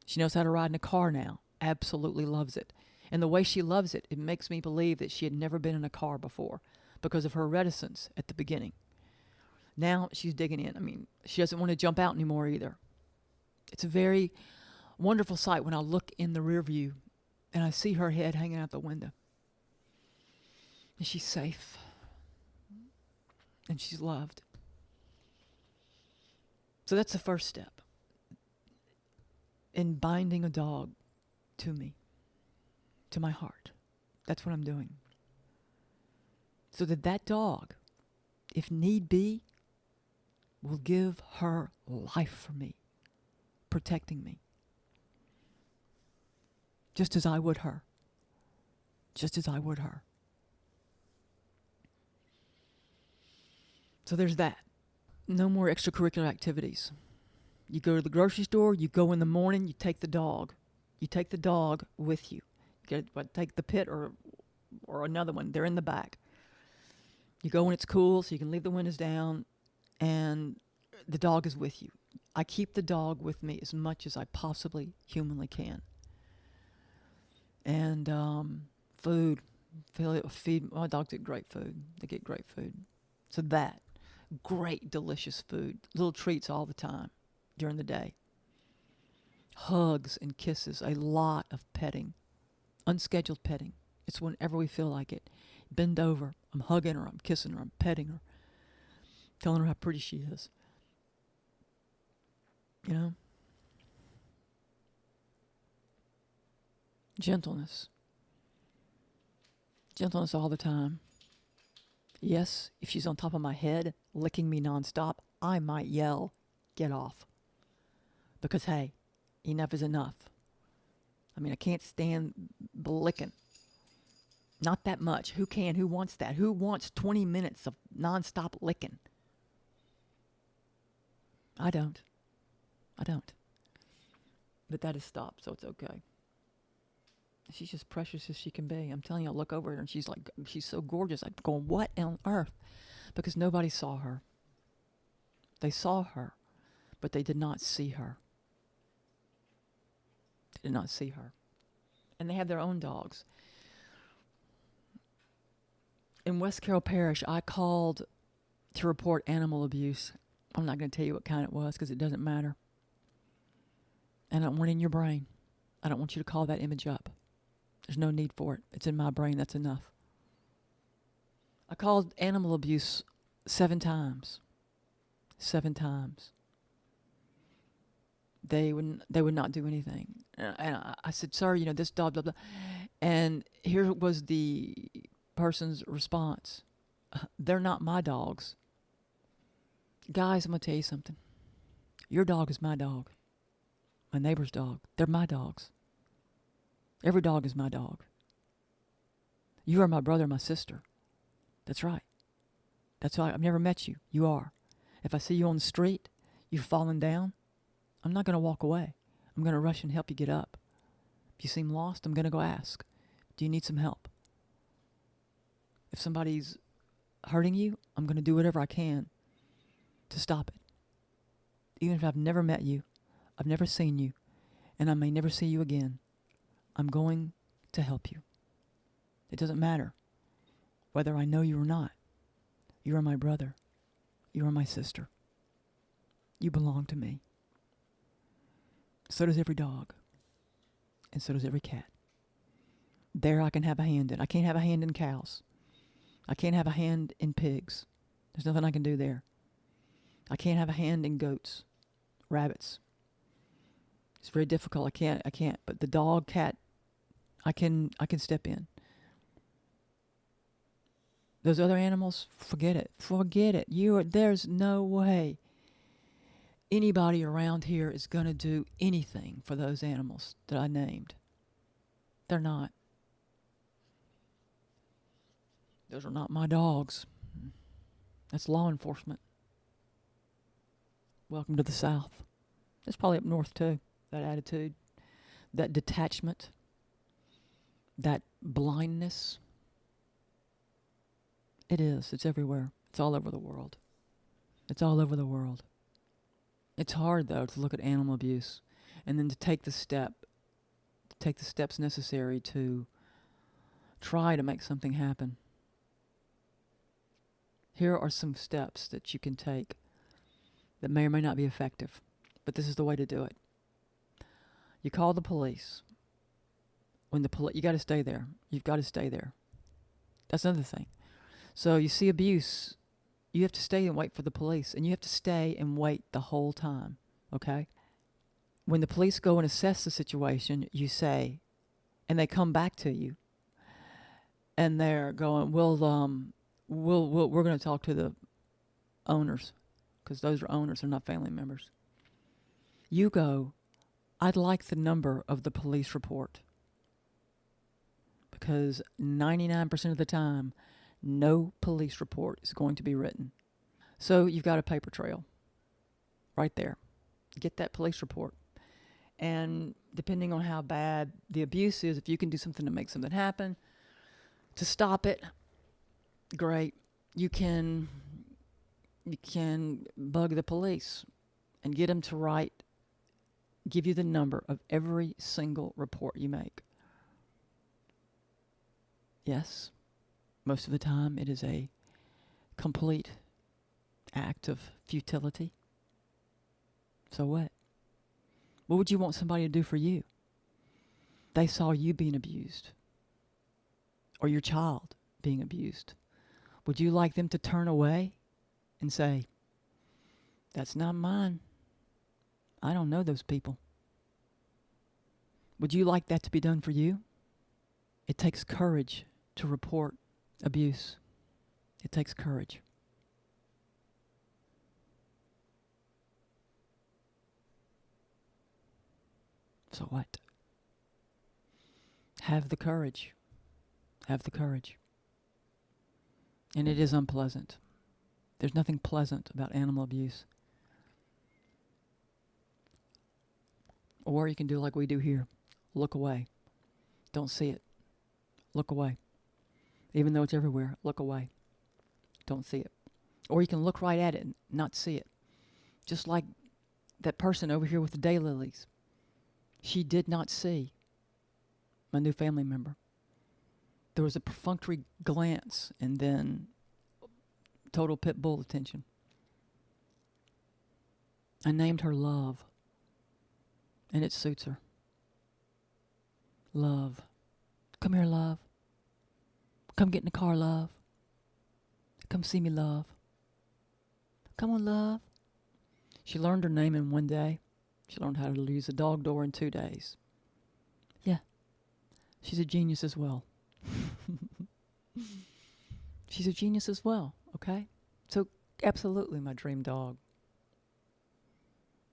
She knows how to ride in a car now. Absolutely loves it. And the way she loves it, it makes me believe that she had never been in a car before because of her reticence at the beginning. Now she's digging in. I mean, she doesn't want to jump out anymore either. It's a very wonderful sight when I look in the rear view and I see her head hanging out the window. And she's safe. And she's loved. So that's the first step in binding a dog to me, to my heart. That's what I'm doing. So that dog, if need be, will give her life for me, protecting me. Just as I would her. Just as I would her. So there's that. No more extracurricular activities. You go to the grocery store, you go in the morning, you take the dog. You take the dog with you. You take the pit or another one. They're in the back. You go when it's cool, so you can leave the windows down, and the dog is with you. I keep the dog with me as much as I possibly humanly can. And food. Feed. My dogs get great food. They get great food. So that. Great, delicious food. Little treats all the time during the day. Hugs and kisses. A lot of petting. Unscheduled petting. It's whenever we feel like it. Bend over. I'm hugging her. I'm kissing her. I'm petting her. Telling her how pretty she is. You know? Gentleness. Gentleness all the time. Yes, if she's on top of my head, licking me nonstop, I might yell, "Get off." Because, hey, enough is enough. I mean, I can't stand the licking. Not that much. Who can? Who wants that? Who wants 20 minutes of nonstop licking? I don't. But that has stopped, so it's okay. She's just precious as she can be. I'm telling you, I look over her and she's so gorgeous. I'm going, what on earth? Because nobody saw her. They saw her, but they did not see her. They did not see her. And they have their own dogs. In West Carroll Parish, I called to report animal abuse. I'm not going to tell you what kind it was because it doesn't matter. And I don't want it in your brain. I don't want you to call that image up. There's no need for it. It's in my brain. That's enough. I called animal abuse 7 times. 7 times. They would not do anything. And I said, "Sir, this dog, blah, blah." And here was the person's response. "They're not my dogs." Guys, I'm going to tell you something. Your dog is my dog. My neighbor's dog. They're my dogs. Every dog is my dog. You are my brother, my sister. That's right. That's why I've never met you. You are. If I see you on the street, you've fallen down, I'm not going to walk away. I'm going to rush and help you get up. If you seem lost, I'm going to go ask. Do you need some help? If somebody's hurting you, I'm going to do whatever I can to stop it. Even if I've never met you, I've never seen you, and I may never see you again, I'm going to help you. It doesn't matter whether I know you or not. You are my brother. You are my sister. You belong to me. So does every dog. And so does every cat. There I can have a hand in. I can't have a hand in cows. I can't have a hand in pigs. There's nothing I can do there. I can't have a hand in goats, rabbits. It's very difficult. I can't. But the dog, cat, I can step in. Those other animals, forget it. Forget it. There's no way anybody around here is going to do anything for those animals that I named. They're not. Those are not my dogs. That's law enforcement. Welcome to the South. It's probably up north too. That attitude, that detachment, that blindness. It is. It's everywhere. It's all over the world. It's all over the world. It's hard, though, to look at animal abuse and then to take the steps necessary to try to make something happen. Here are some steps that you can take that may or may not be effective, but this is the way to do it. You call the police. You got to stay there. You've got to stay there. That's another thing. So you see abuse, you have to stay and wait for the police, and you have to stay and wait the whole time, okay? When the police go and assess the situation, you say, and they come back to you, and they're going, we're going to talk to the owners, because those are owners, they're not family members. You go, I'd like the number of the police report, because 99% of the time, no police report is going to be written. So you've got a paper trail right there. Get that police report. And depending on how bad the abuse is, if you can do something to make something happen, to stop it, great. You can bug the police and get them to give you the number of every single report you make. Yes. Most of the time, it is a complete act of futility. So what? What would you want somebody to do for you? They saw you being abused, or your child being abused. Would you like them to turn away and say, that's not mine? I don't know those people. Would you like that to be done for you? It takes courage to report abuse. It takes courage. So what? Have the courage. Have the courage. And it is unpleasant. There's nothing pleasant about animal abuse. Or you can do like we do here. Look away. Don't see it. Look away. Even though it's everywhere, look away. Don't see it. Or you can look right at it and not see it. Just like that person over here with the daylilies. She did not see my new family member. There was a perfunctory glance and then total pit bull attention. I named her Love. And it suits her. Love. Come here, Love. Come get in the car, Love. Come see me, Love. Come on, Love. She learned her name in one day. She learned how to use a dog door in 2 days. Yeah. She's a genius as well. She's a genius as well, okay? So, absolutely my dream dog.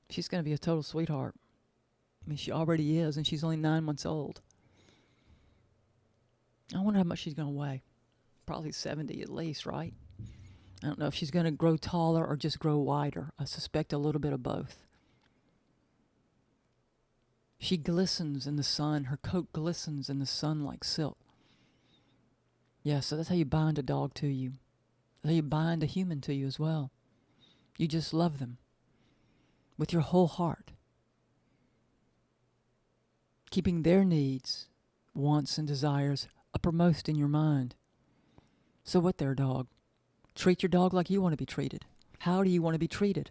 She's going to be a total sweetheart. I mean, she already is, and she's only 9 months old. I wonder how much she's going to weigh. Probably 70 at least, right? I don't know if she's going to grow taller or just grow wider. I suspect a little bit of both. She glistens in the sun. Her coat glistens in the sun like silk. Yeah, so that's how you bind a dog to you. That's how you bind a human to you as well. You just love them with your whole heart, keeping their needs, wants, and desires uppermost in your mind. So what there, dog? Treat your dog like you want to be treated. How do you want to be treated?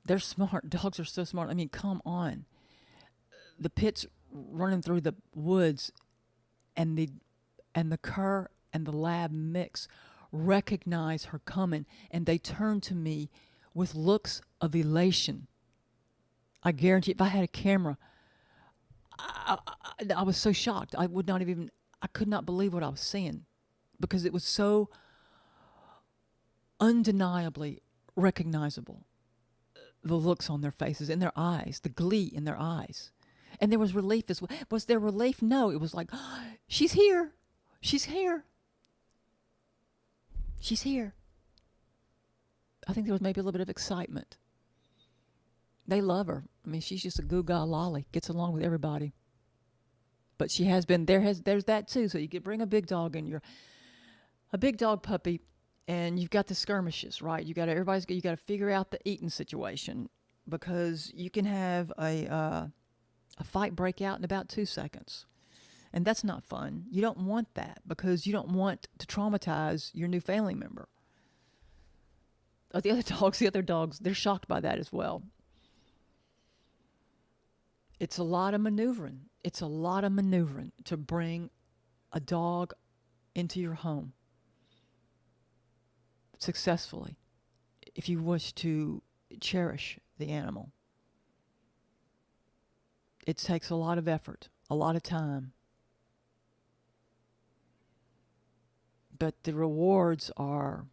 They're smart. Dogs are so smart. I mean, come on. The pit's running through the woods, and the cur and the lab mix recognize her coming, and they turn to me with looks of elation. I guarantee if I had a camera, I was so shocked. I could not believe what I was seeing, because it was so undeniably recognizable. The looks on their faces, in their eyes, the glee in their eyes. And there was relief as well. Was there relief? No, it was like, oh, she's here. She's here. She's here. I think there was maybe a little bit of excitement. They love her. I mean, she's just a goo-gaw lolly. Gets along with everybody. But she has been, there's that too. So you could bring a big dog in, a big dog puppy, and you've got the skirmishes, right? You got to figure out the eating situation, because you can have a fight break out in about 2 seconds. And that's not fun. You don't want that, because you don't want to traumatize your new family member. The other dogs, they're shocked by that as well. It's a lot of maneuvering. It's a lot of maneuvering to bring a dog into your home successfully, if you wish to cherish the animal. It takes a lot of effort, a lot of time. But the rewards are,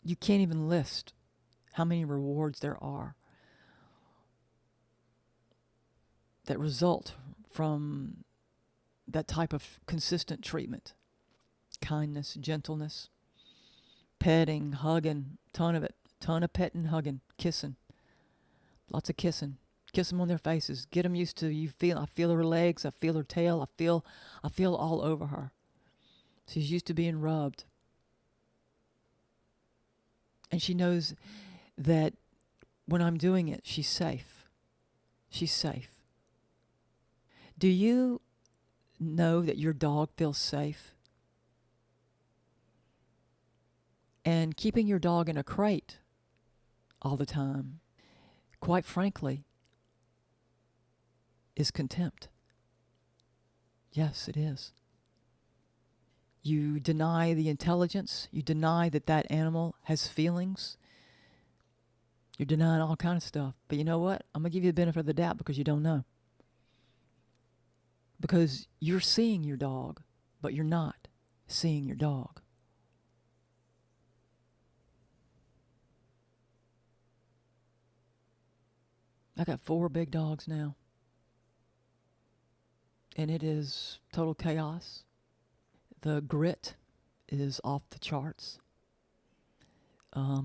you can't even list how many rewards there are that result from that type of consistent treatment. Kindness, gentleness, petting, hugging, ton of it. Ton of petting, hugging, kissing. Lots of kissing. Kiss them on their faces. Get them used to I feel her legs, I feel her tail, I feel all over her. She's used to being rubbed. And she knows that when I'm doing it, she's safe. She's safe. Do you know that your dog feels safe? And keeping your dog in a crate all the time, quite frankly, is contempt. Yes, it is. You deny the intelligence. You deny that that animal has feelings. You're denying all kinds of stuff. But you know what? I'm going to give you the benefit of the doubt, because you don't know. Because you're seeing your dog, but you're not seeing your dog. I got 4 big dogs now. And it is total chaos. The grit is off the charts. I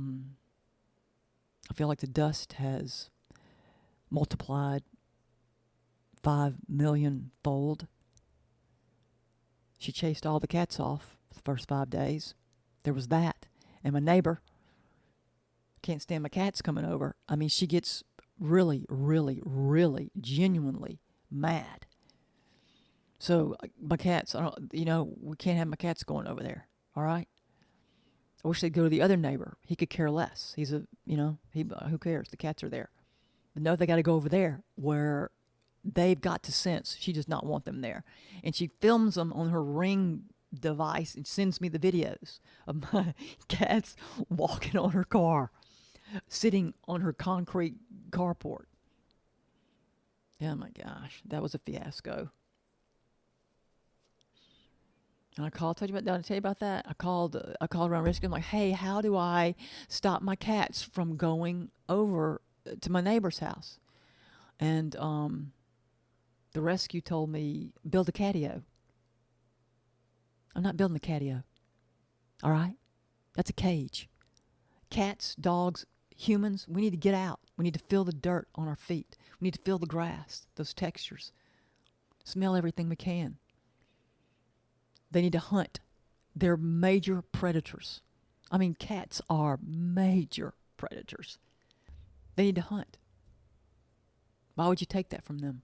feel like the dust has multiplied 5 million fold. She chased all the cats off the first 5 days. There was that. And my neighbor can't stand my cats coming over. I mean, she gets really, really, really genuinely mad. So my cats, we can't have my cats going over there. All right. I wish they'd go to the other neighbor. He could care less. He's who cares? The cats are there. But no, they got to go over there where they've got to sense she does not want them there. And she films them on her Ring device and sends me the videos of my cats walking on her car, sitting on her concrete carport. Oh my gosh, that was a fiasco. And I called. Did I tell you about that? I called around rescue. I'm like, hey, how do I stop my cats from going over to my neighbor's house? And the rescue told me, build a catio. I'm not building a catio. All right? That's a cage. Cats, dogs, Humans, we need to get out. We need to feel the dirt on our feet. We need to feel the grass, those textures. Smell everything we can. They need to hunt. They're major predators. I mean, cats are major predators. They need to hunt. Why would you take that from them?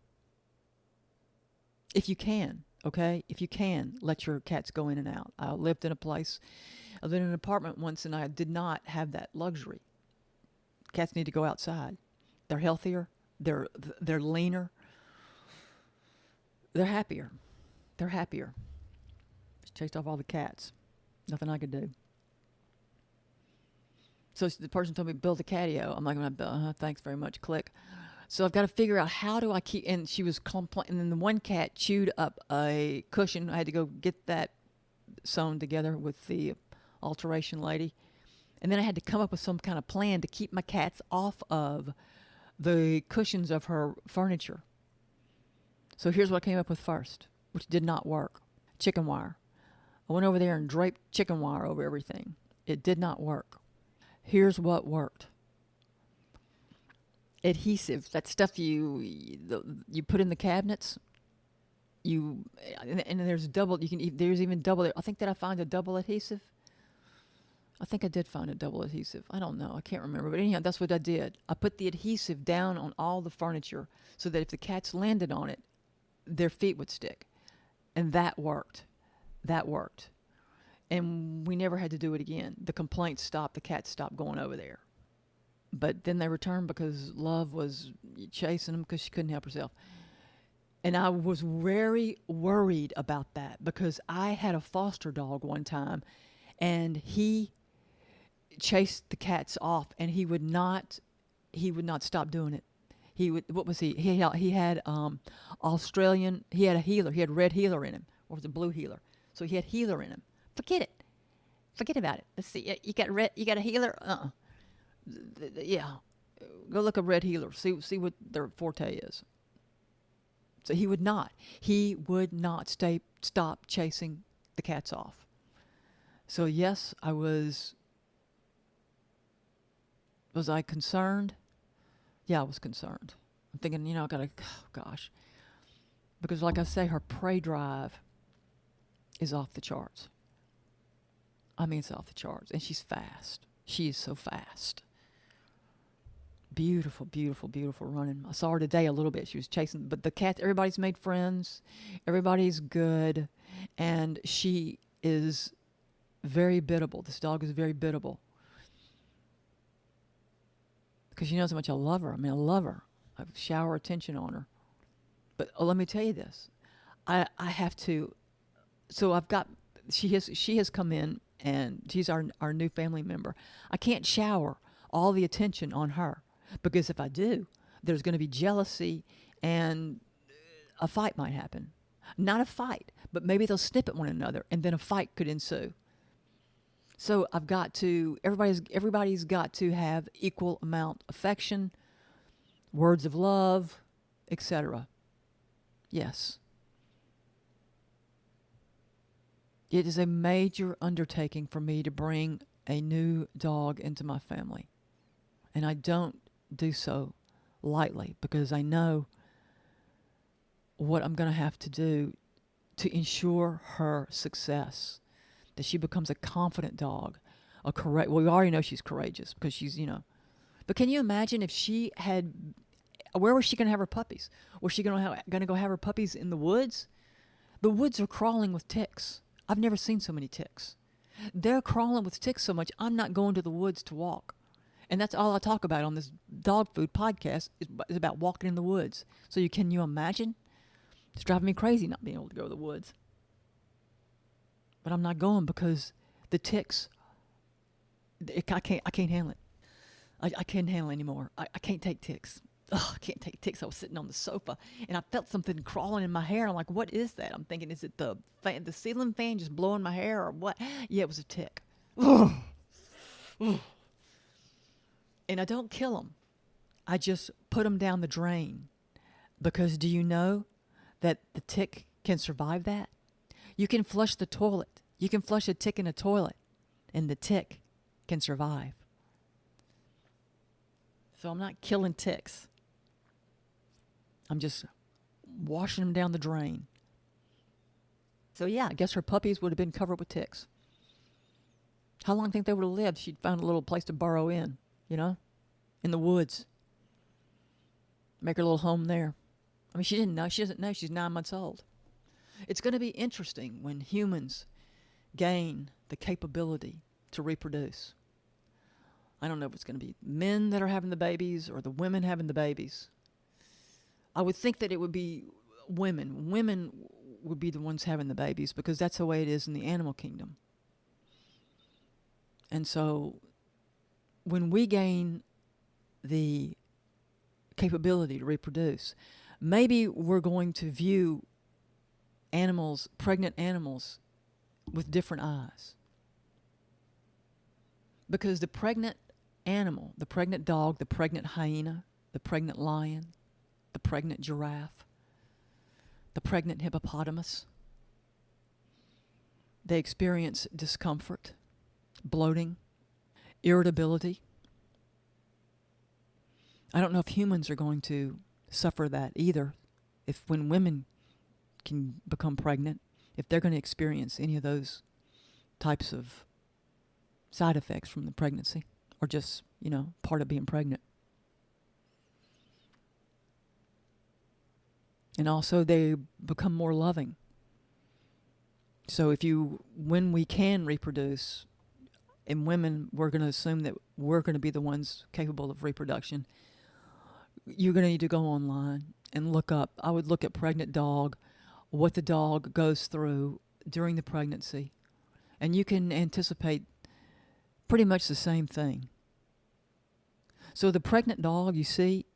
If you can, okay? If you can, let your cats go in and out. I lived in an apartment once, and I did not have that luxury. Cats need to go outside. They're healthier. They're leaner. They're happier. They're happier. Just chased off all the cats. Nothing I could do. So the person told me, build a catio. I'm like, thanks very much, click. So I've got to figure out, how do I keep, and she was complaining, and then the one cat chewed up a cushion. I had to go get that sewn together with the alteration lady. And then I had to come up with some kind of plan to keep my cats off of the cushions of her furniture. So here's what I came up with first, which did not work. Chicken wire. I went over there and draped chicken wire over everything. It did not work. Here's what worked. Adhesive, that stuff you put in the cabinets. And there's double. There's even double. I think that I found a double adhesive. I think I did find a double adhesive. I don't know. I can't remember. But anyhow, that's what I did. I put the adhesive down on all the furniture so that if the cats landed on it, their feet would stick. And that worked. That worked. And we never had to do it again. The complaints stopped. The cats stopped going over there. But then they returned because Love was chasing them because she couldn't help herself. And I was very worried about that because I had a foster dog one time, and he chased the cats off, and he would not stop doing it. What was he? He had Australian. He had a healer. He had red healer in him, or was it blue healer? So he had healer in him. Forget it. Forget about it. Let's see. You got a healer. Yeah, go look up red healer. See what their forte is. So he would not stop chasing the cats off. So yes, I was I concerned? Yeah, I was concerned. I'm thinking, I gotta, gosh. Because like I say, her prey drive is off the charts. I mean, it's off the charts. And she's fast. She is so fast. Beautiful, beautiful, beautiful running. I saw her today a little bit. She was chasing, but the cats, everybody's made friends. Everybody's good. And she is very biddable. This dog is very biddable. Because she knows how much I love her. I mean, I love her. I shower attention on her. But let me tell you this. I have to, so I've got, she has come in, and she's our new family member. I can't shower all the attention on her. Because if I do, there's going to be jealousy and a fight might happen. Not a fight, but maybe they'll snip at one another, and then a fight could ensue. So I've got to, everybody's got to have equal amount of affection, words of love, etc. Yes. It is a major undertaking for me to bring a new dog into my family. And I don't do so lightly because I know what I'm going to have to do to ensure her success, that she becomes a confident dog, well, we already know she's courageous because she's, but can you imagine if she had, where was she going to have her puppies? Was she going to go have her puppies in the woods? The woods are crawling with ticks. I've never seen so many ticks. They're crawling with ticks so much, I'm not going to the woods to walk. And that's all I talk about on this dog food podcast is about walking in the woods. So can you imagine? It's driving me crazy not being able to go to the woods. But I'm not going because the ticks, I can't handle it. I can't handle it anymore. I can't take ticks. Oh, I can't take ticks. I was sitting on the sofa and I felt something crawling in my hair. I'm like, what is that? I'm thinking, is it the ceiling fan just blowing my hair or what? Yeah, it was a tick. And I don't kill them. I just put them down the drain. Because do you know that the tick can survive that? You can flush the toilet. You can flush a tick in a toilet, and the tick can survive. So I'm not killing ticks. I'm just washing them down the drain. So yeah, I guess her puppies would have been covered with ticks. How long do you think they would have lived? She'd found a little place to burrow in, you know, in the woods. Make her little home there. I mean, she didn't know. She doesn't know. She's 9 months old. It's going to be interesting when humans gain the capability to reproduce. I don't know if it's going to be men that are having the babies or the women having the babies. I would think that it would be women. Women would be the ones having the babies because that's the way it is in the animal kingdom. And so when we gain the capability to reproduce, maybe we're going to view animals, pregnant animals, with different eyes. Because the pregnant animal, the pregnant dog, the pregnant hyena, the pregnant lion, the pregnant giraffe, the pregnant hippopotamus, they experience discomfort, bloating, irritability. I don't know if humans are going to suffer that either. If when women can become pregnant, if they're going to experience any of those types of side effects from the pregnancy, or just, part of being pregnant. And also they become more loving. So when we can reproduce, in women, we're going to assume that we're going to be the ones capable of reproduction. You're going to need to go online and look up. I would look at pregnant dog, what the dog goes through during the pregnancy. And you can anticipate pretty much the same thing. So the pregnant dog, you see,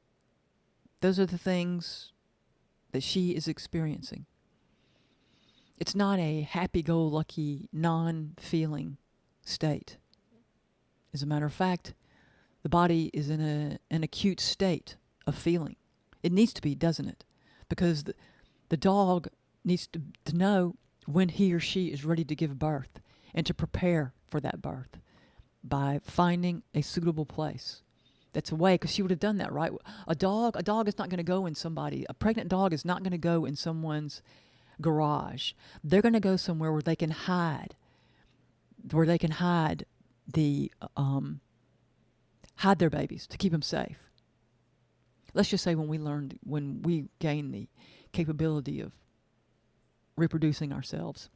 those are the things that she is experiencing. It's not a happy-go-lucky, non-feeling state. As a matter of fact, the body is in an acute state of feeling. It needs to be, doesn't it? Because the dog needs to know when he or she is ready to give birth and to prepare for that birth by finding a suitable place that's away, because she would have done that, right? A dog is not going to go in a pregnant dog is not going to go in someone's garage. They're going to go somewhere where they can hide, hide their babies to keep them safe. Let's just say when we gain the capability of reproducing ourselves,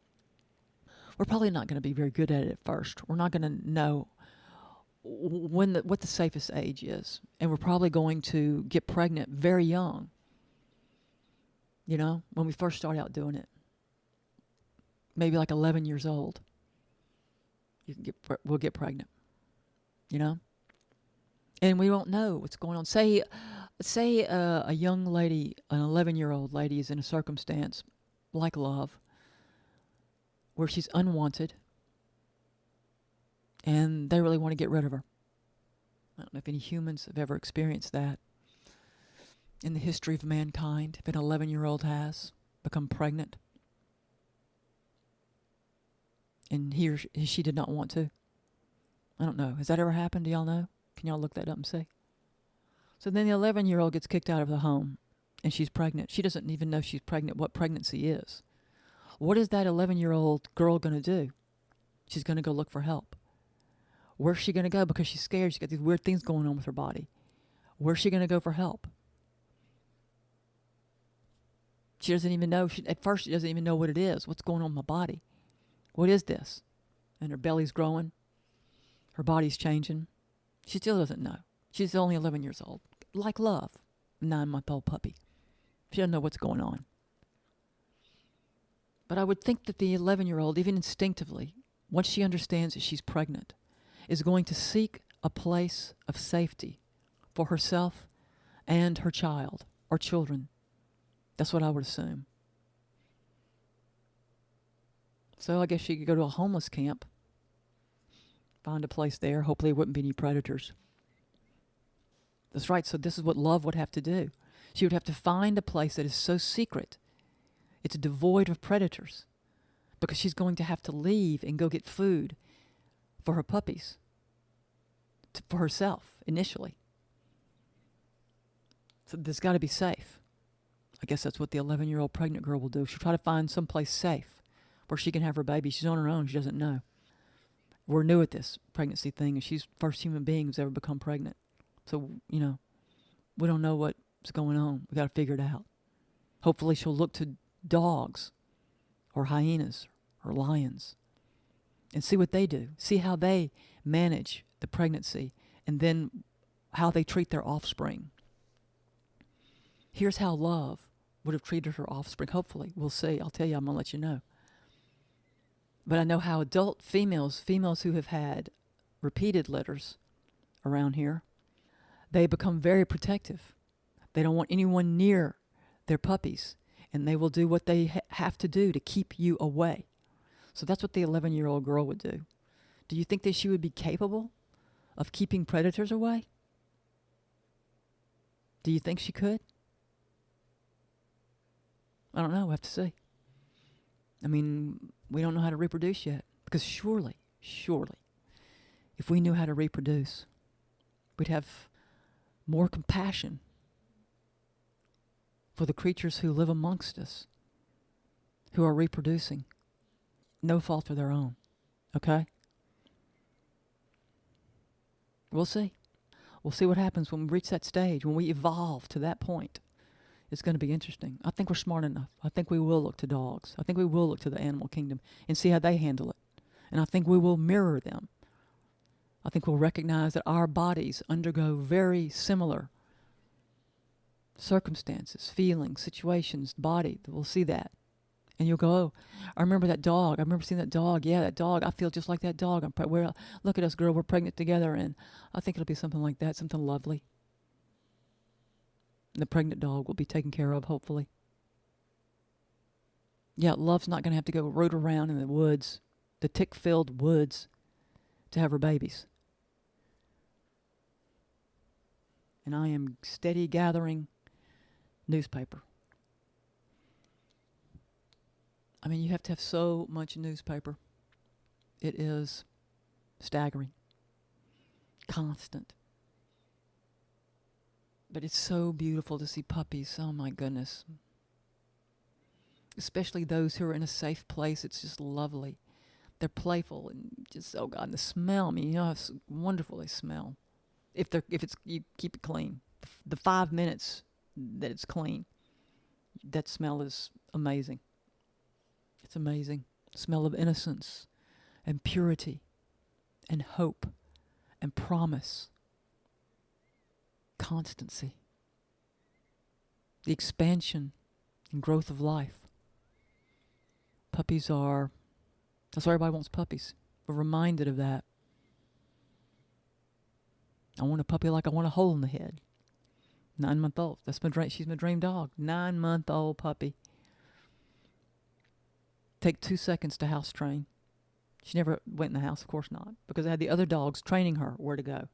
we're probably not going to be very good at it at first. We're not going to know what the safest age is, and we're probably going to get pregnant very young. When we first start out doing it, maybe like 11 years old, we'll get pregnant. And we don't know what's going on. Say a young lady, an 11-year-old lady, is in a circumstance like love, where she's unwanted, and they really want to get rid of her. I don't know if any humans have ever experienced that in the history of mankind, if an 11-year-old has become pregnant and he or she did not want to. I don't know. Has that ever happened? Do y'all know? Can y'all look that up and see? So then the 11-year-old gets kicked out of the home, and she's pregnant. She doesn't even know she's pregnant, what pregnancy is. What is that 11-year-old girl going to do? She's going to go look for help. Where's she going to go? Because she's scared. She's got these weird things going on with her body. Where's she going to go for help? She doesn't even know. At first, she doesn't even know what it is. What's going on in my body? What is this? And her belly's growing. Her body's changing. She still doesn't know. She's only 11 years old. Like love. 9-month-old puppy. She doesn't know what's going on. But I would think that the 11-year-old, even instinctively, once she understands that she's pregnant, is going to seek a place of safety for herself and her child or children. That's what I would assume. So I guess she could go to a homeless camp, find a place there. Hopefully there wouldn't be any predators. That's right. So this is what love would have to do. She would have to find a place that is so secret, it's devoid of predators, because she's going to have to leave and go get food for her puppies, for herself initially. So there's got to be safe. I guess that's what the 11-year-old pregnant girl will do. She'll try to find someplace safe where she can have her baby. She's on her own. She doesn't know. We're new at this pregnancy thing, and she's the first human being who's ever become pregnant. So, we don't know what's going on. We got to figure it out. Hopefully she'll look to dogs or hyenas or lions and see what they do. See how they manage the pregnancy and then how they treat their offspring. Here's how love would have treated her offspring. Hopefully. We'll see. I'll tell you. I'm going to let you know. But I know how adult females who have had repeated litters around here, they become very protective. They don't want anyone near their puppies, and they will do what they have to do to keep you away. So that's what the 11-year-old girl would do. Do you think that she would be capable of keeping predators away? Do you think she could? I don't know. We'll have to see. I mean, we don't know how to reproduce yet. Because surely, if we knew how to reproduce, we'd have more compassion for the creatures who live amongst us, who are reproducing. No fault of their own. Okay? We'll see. We'll see what happens when we reach that stage, when we evolve to that point. It's going to be interesting. I think we're smart enough. I think we will look to dogs. I think we will look to the animal kingdom and see how they handle it. And I think we will mirror them. I think we'll recognize that our bodies undergo very similar circumstances, feelings, situations, body. We'll see that. And you'll go, oh, I remember that dog. I remember seeing that dog. Yeah, that dog. I feel just like that dog. Look at us, girl. We're pregnant together. And I think it'll be something like that, something lovely. The pregnant dog will be taken care of, hopefully. Yeah, love's not going to have to go root around in the woods, the tick-filled woods, to have her babies. And I am steady gathering newspaper. I mean, you have to have so much newspaper. It is staggering. Constant. But it's so beautiful to see puppies. Oh, my goodness. Especially those who are in a safe place. It's just lovely. They're playful and just, oh, God, and the smell. I mean, how wonderful they smell. If you keep it clean. The 5 minutes that it's clean, that smell is amazing. It's amazing. Smell of innocence and purity and hope and promise. Constancy, the expansion and growth of life. That's why everybody wants puppies. We're reminded of that. I want a puppy like I want a hole in the head. 9-month-old. She's my dream dog. 9-month-old puppy. Take 2 seconds to house train. She never went in the house, of course not, because I had the other dogs training her where to go.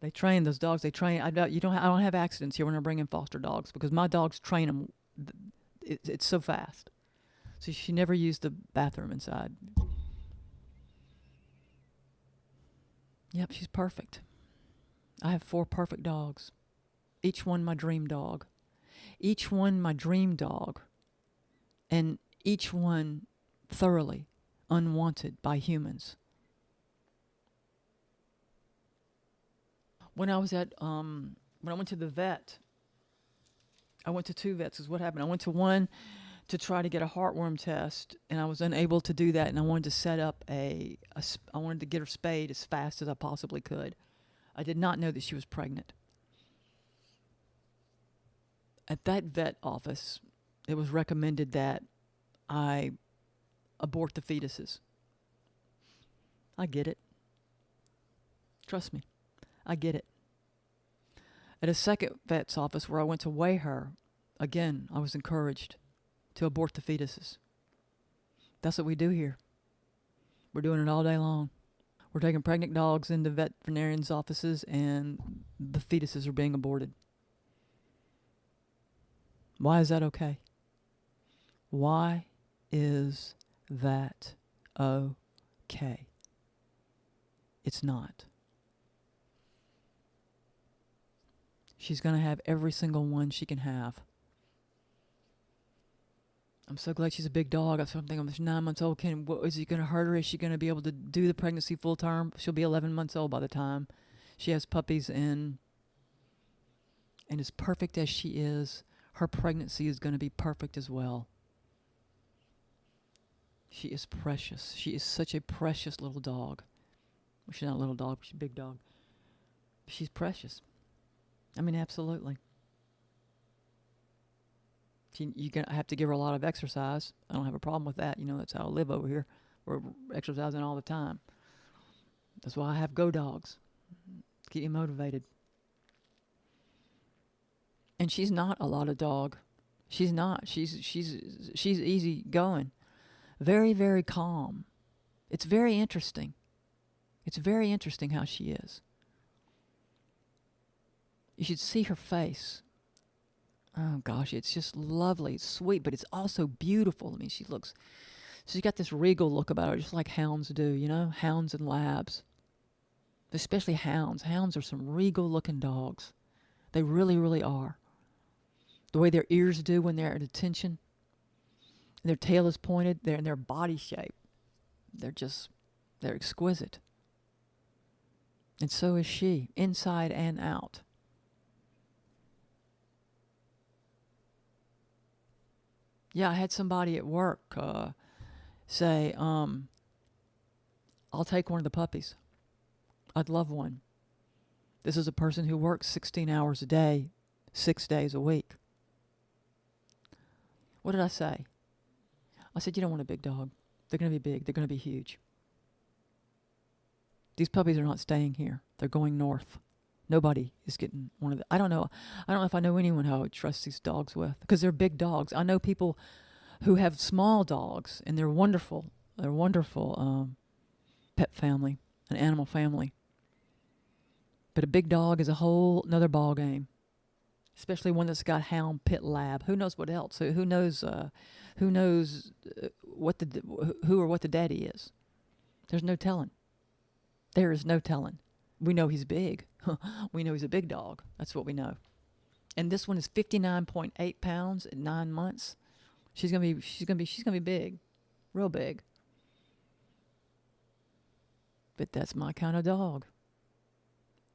They train those dogs. I don't have accidents here when I bring in foster dogs because my dogs train them. It's so fast. So she never used the bathroom inside. Yep, she's perfect. I have 4 perfect dogs. Each one my dream dog. And each one thoroughly unwanted by humans. When I was when I went to the vet, I went to 2 vets is what happened. I went to one to try to get a heartworm test, and I was unable to do that, and I wanted to set up I wanted to get her spayed as fast as I possibly could. I did not know that she was pregnant. At that vet office, it was recommended that I abort the fetuses. I get it. Trust me. I get it. At a second vet's office where I went to weigh her, again, I was encouraged to abort the fetuses. That's what we do here. We're doing it all day long. We're taking pregnant dogs into veterinarians' offices and the fetuses are being aborted. Why is that okay? Why is that okay? It's not. She's going to have every single one she can have. I'm so glad she's a big dog. I'm thinking, she's 9 months old. Is he going to hurt her? Is she going to be able to do the pregnancy full term? She'll be 11 months old by the time she has puppies. And as perfect as she is, her pregnancy is going to be perfect as well. She is precious. She is such a precious little dog. Well, she's not a little dog, she's a big dog. She's precious. I mean, absolutely. You're going to have to give her a lot of exercise. I don't have a problem with that. That's how I live over here. We're exercising all the time. That's why I have go dogs. To keep you motivated. And she's not a lot of dog. She's not. She's easy going. Very, very calm. It's very interesting. It's very interesting how she is. You should see her face. Oh gosh, it's just lovely. It's sweet, but it's also beautiful. I mean, she's got this regal look about her, just like hounds do, hounds and labs. Especially hounds. Hounds are some regal looking dogs. They really, really are. The way their ears do when they're at attention. Their tail is pointed. Their body shape. They're exquisite. And so is she, inside and out. Yeah, I had somebody at work say, I'll take one of the puppies. I'd love one. This is a person who works 16 hours a day, 6 days a week. What did I say? I said, you don't want a big dog. They're going to be big. They're going to be huge. These puppies are not staying here. They're going north. Nobody is getting one of the. I don't know if I know anyone who I would trust these dogs with, because they're big dogs. I know people who have small dogs, and they're wonderful. They're wonderful pet family, an animal family. But a big dog is a whole another ball game, especially one that's got hound, pit, lab. Who knows what else? Who knows? What the daddy is? There's no telling. There is no telling. We know he's big. We know he's a big dog. That's what we know. And this one is 59.8 pounds at 9 months. She's gonna be big, real big. But that's my kind of dog.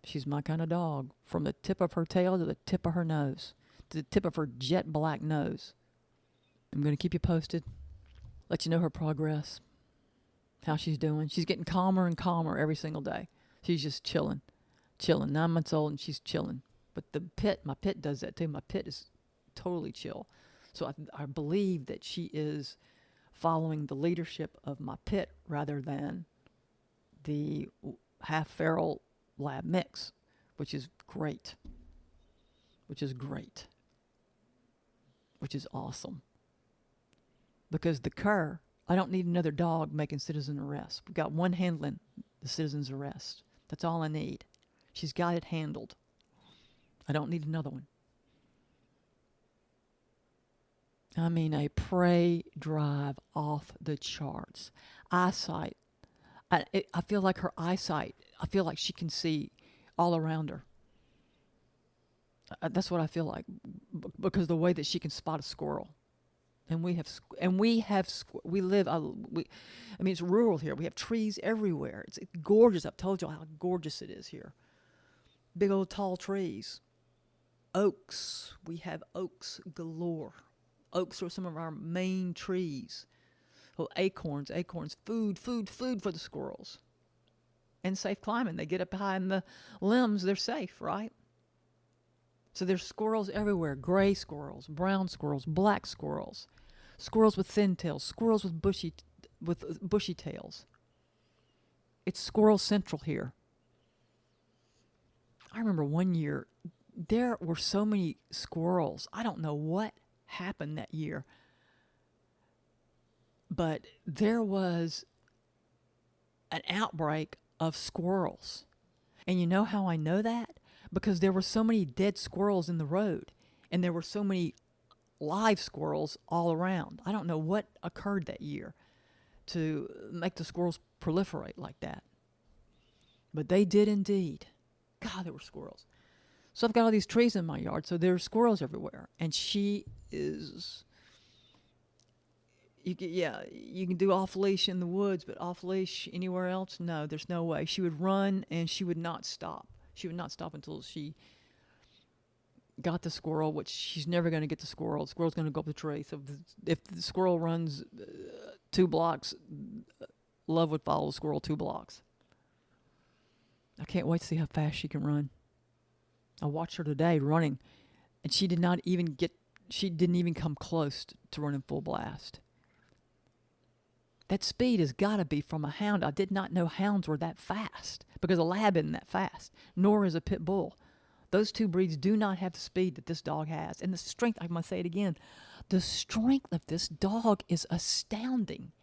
She's my kind of dog. From the tip of her tail to the tip of her nose, to the tip of her jet black nose. I'm gonna keep you posted. Let you know her progress. How she's doing. She's getting calmer and calmer every single day. She's just chilling. 9 months old, and she's chilling. But my pit does that too. My pit is totally chill. So I believe that she is following the leadership of my pit rather than the half feral lab mix, which is great. Which is awesome. Because the cur, I don't need another dog making citizen arrest. We've got one handling the citizen's arrest. That's all I need. She's got it handled. I don't need another one. I mean, a prey drive off the charts. Eyesight. I feel like her eyesight, I feel like she can see all around her. That's what I feel like, because of the way that she can spot a squirrel. And we live, I mean, it's rural here. We have trees everywhere. It's gorgeous. I've told you how gorgeous it is here. Big old tall trees. Oaks. We have oaks galore. Oaks are some of our main trees. Oh, acorns. Food for the squirrels. And safe climbing. They get up high in the limbs. They're safe, right? So there's squirrels everywhere. Gray squirrels, brown squirrels, black squirrels. Squirrels with thin tails. Squirrels with bushy tails. It's squirrel central here. I remember one year, there were so many squirrels. I don't know what happened that year. But there was an outbreak of squirrels. And you know how I know that? Because there were so many dead squirrels in the road. And there were so many live squirrels all around. I don't know what occurred that year to make the squirrels proliferate like that. But they did indeed. God, there were squirrels. So I've got all these trees in my yard, so there's squirrels everywhere. And she is, you can do off leash in the woods, but off leash anywhere else, no, there's no way. She would run and she would not stop. She would not stop until she got the squirrel, which she's never going to get the squirrel. The squirrel's going to go up the tree. So if the squirrel runs 2 blocks, Love would follow the squirrel 2 blocks. I can't wait to see how fast she can run. I watched her today running, and she didn't even come close to running full blast. That speed has got to be from a hound. I did not know hounds were that fast, because a lab isn't that fast, nor is a pit bull. Those 2 breeds do not have the speed that this dog has. And the strength, I must say it again, the strength of this dog is astounding.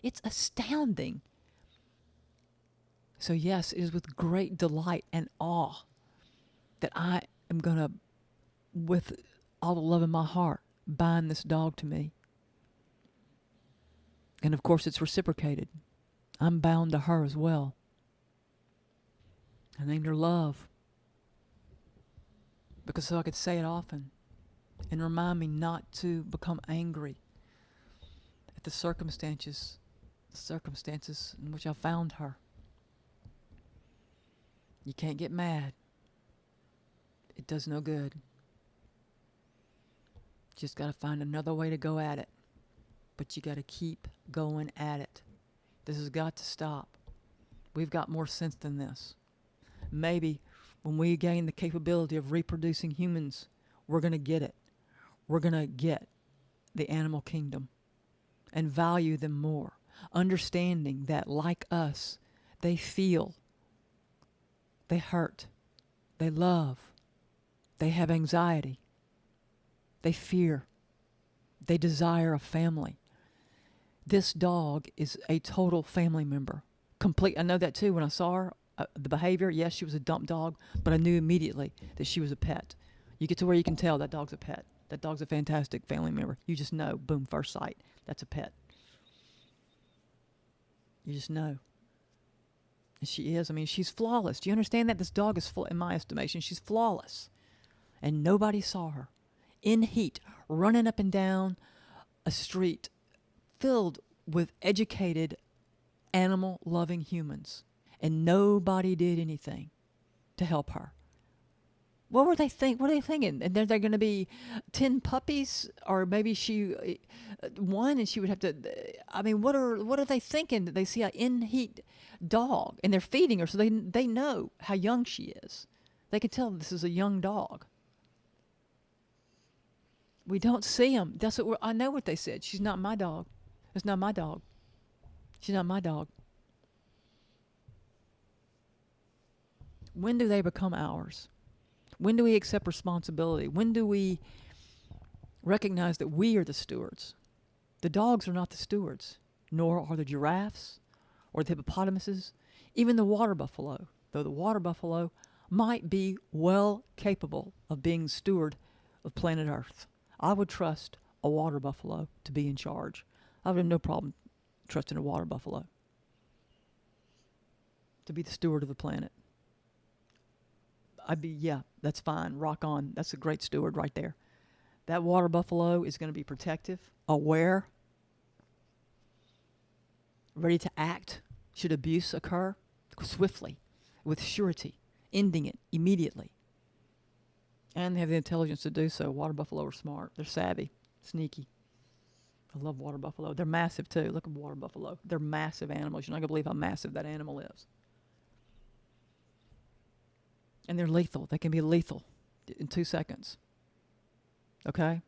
It's astounding. So yes, it is with great delight and awe that I am going to, with all the love in my heart, bind this dog to me. And of course, it's reciprocated. I'm bound to her as well. I named her Love, because so I could say it often and remind me not to become angry at the circumstances in which I found her. You can't get mad. It does no good. Just got to find another way to go at it. But you got to keep going at it. This has got to stop. We've got more sense than this. Maybe when we gain the capability of reproducing humans, we're going to get it. We're going to get the animal kingdom and value them more, understanding that, like us, they feel, they hurt, they love, they have anxiety, they fear, they desire a family. This dog is a total family member. Complete. I know that too. When I saw her, the behavior, yes, she was a dump dog, but I knew immediately that she was a pet. You get to where you can tell that dog's a pet. That dog's a fantastic family member. You just know, boom, first sight, that's a pet. You just know. And she is. I mean, she's flawless. Do you understand that? This dog is, in my estimation, she's flawless. And nobody saw her in heat, running up and down a street filled with educated, animal-loving humans. And nobody did anything to help her. What were they thinking? And then they're going to be 10 puppies, or maybe she one, and she would have to. I mean, what are they thinking? That they see an in-heat dog and they're feeding her, so they know how young she is. They can tell this is a young dog. We don't see them. That's what I know what they said. She's not my dog. It's not my dog. She's not my dog. When do they become ours? When do we accept responsibility? When do we recognize that we are the stewards? The dogs are not the stewards, nor are the giraffes or the hippopotamuses, even the water buffalo, though the water buffalo might be well capable of being steward of planet Earth. I would trust a water buffalo to be in charge. I would have no problem trusting a water buffalo to be the steward of the planet. That's fine. Rock on. That's a great steward right there. That water buffalo is going to be protective, aware, ready to act should abuse occur swiftly, with surety, ending it immediately. And they have the intelligence to do so. Water buffalo are smart. They're savvy, sneaky. I love water buffalo. They're massive too. Look at water buffalo. They're massive animals. You're not going to believe how massive that animal is. And they're lethal. They can be lethal in 2 seconds. Okay?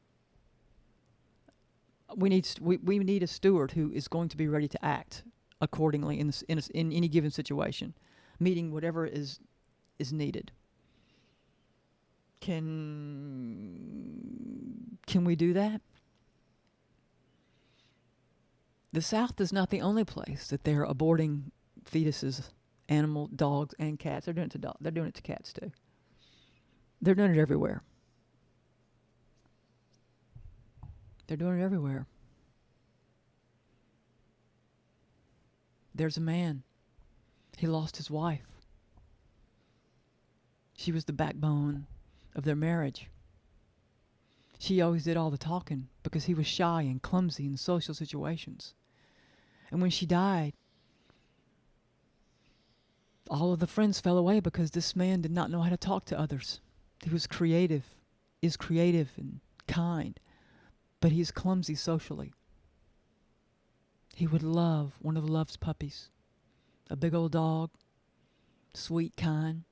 We need a steward who is going to be ready to act accordingly in any given situation, meeting whatever is needed. Can we do that? The South is not the only place that they're aborting fetuses, animal, dogs, and cats. They're doing it to dogs. They're doing it to cats too. They're doing it everywhere. They're doing it everywhere. There's a man. He lost his wife. She was the backbone of their marriage. She always did all the talking because he was shy and clumsy in social situations. And when she died, all of the friends fell away because this man did not know how to talk to others. He was creative, is creative and kind, but he is clumsy socially. He would love one of Love's puppies, a big old dog, sweet, kind,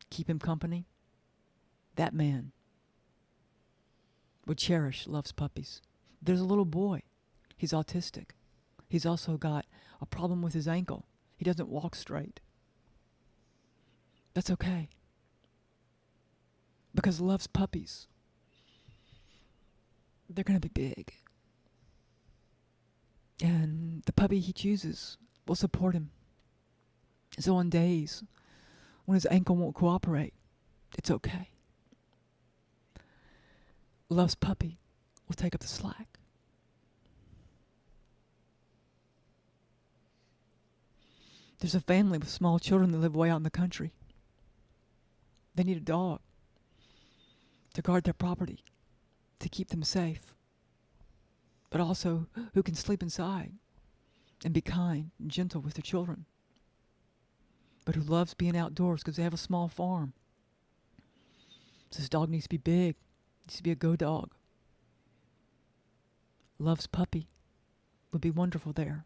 keep him company. That man would cherish Love's puppies. There's a little boy. He's autistic. He's also got a problem with his ankle. He doesn't walk straight. That's okay. Because Love's puppies, they're going to be big. And the puppy he chooses will support him. So on days when his ankle won't cooperate, it's okay. Love's puppy will take up the slack. There's a family with small children that live way out in the country. They need a dog to guard their property, to keep them safe, but also who can sleep inside and be kind and gentle with their children, but who loves being outdoors because they have a small farm. So this dog needs to be big, needs to be a go dog. Love's puppy would be wonderful there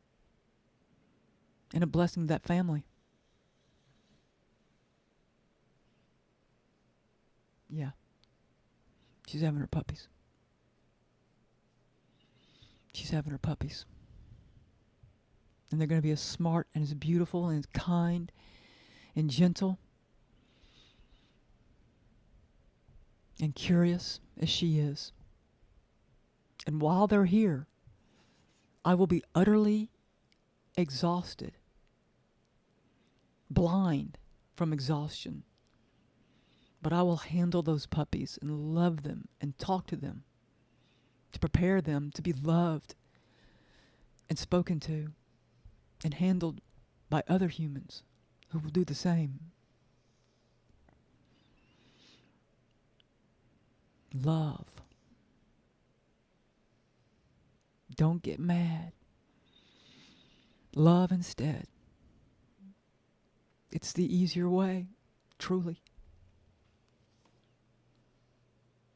and a blessing to that family. Yeah. She's having her puppies. She's having her puppies. And they're going to be as smart and as beautiful and as kind and gentle and curious as she is. And while they're here, I will be utterly exhausted, blind from exhaustion. But I will handle those puppies and love them and talk to them to prepare them to be loved and spoken to and handled by other humans who will do the same. Love. Don't get mad. Love instead. It's the easier way, truly.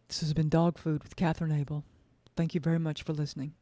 This has been Dog Food with Katherine Abel. Thank you very much for listening.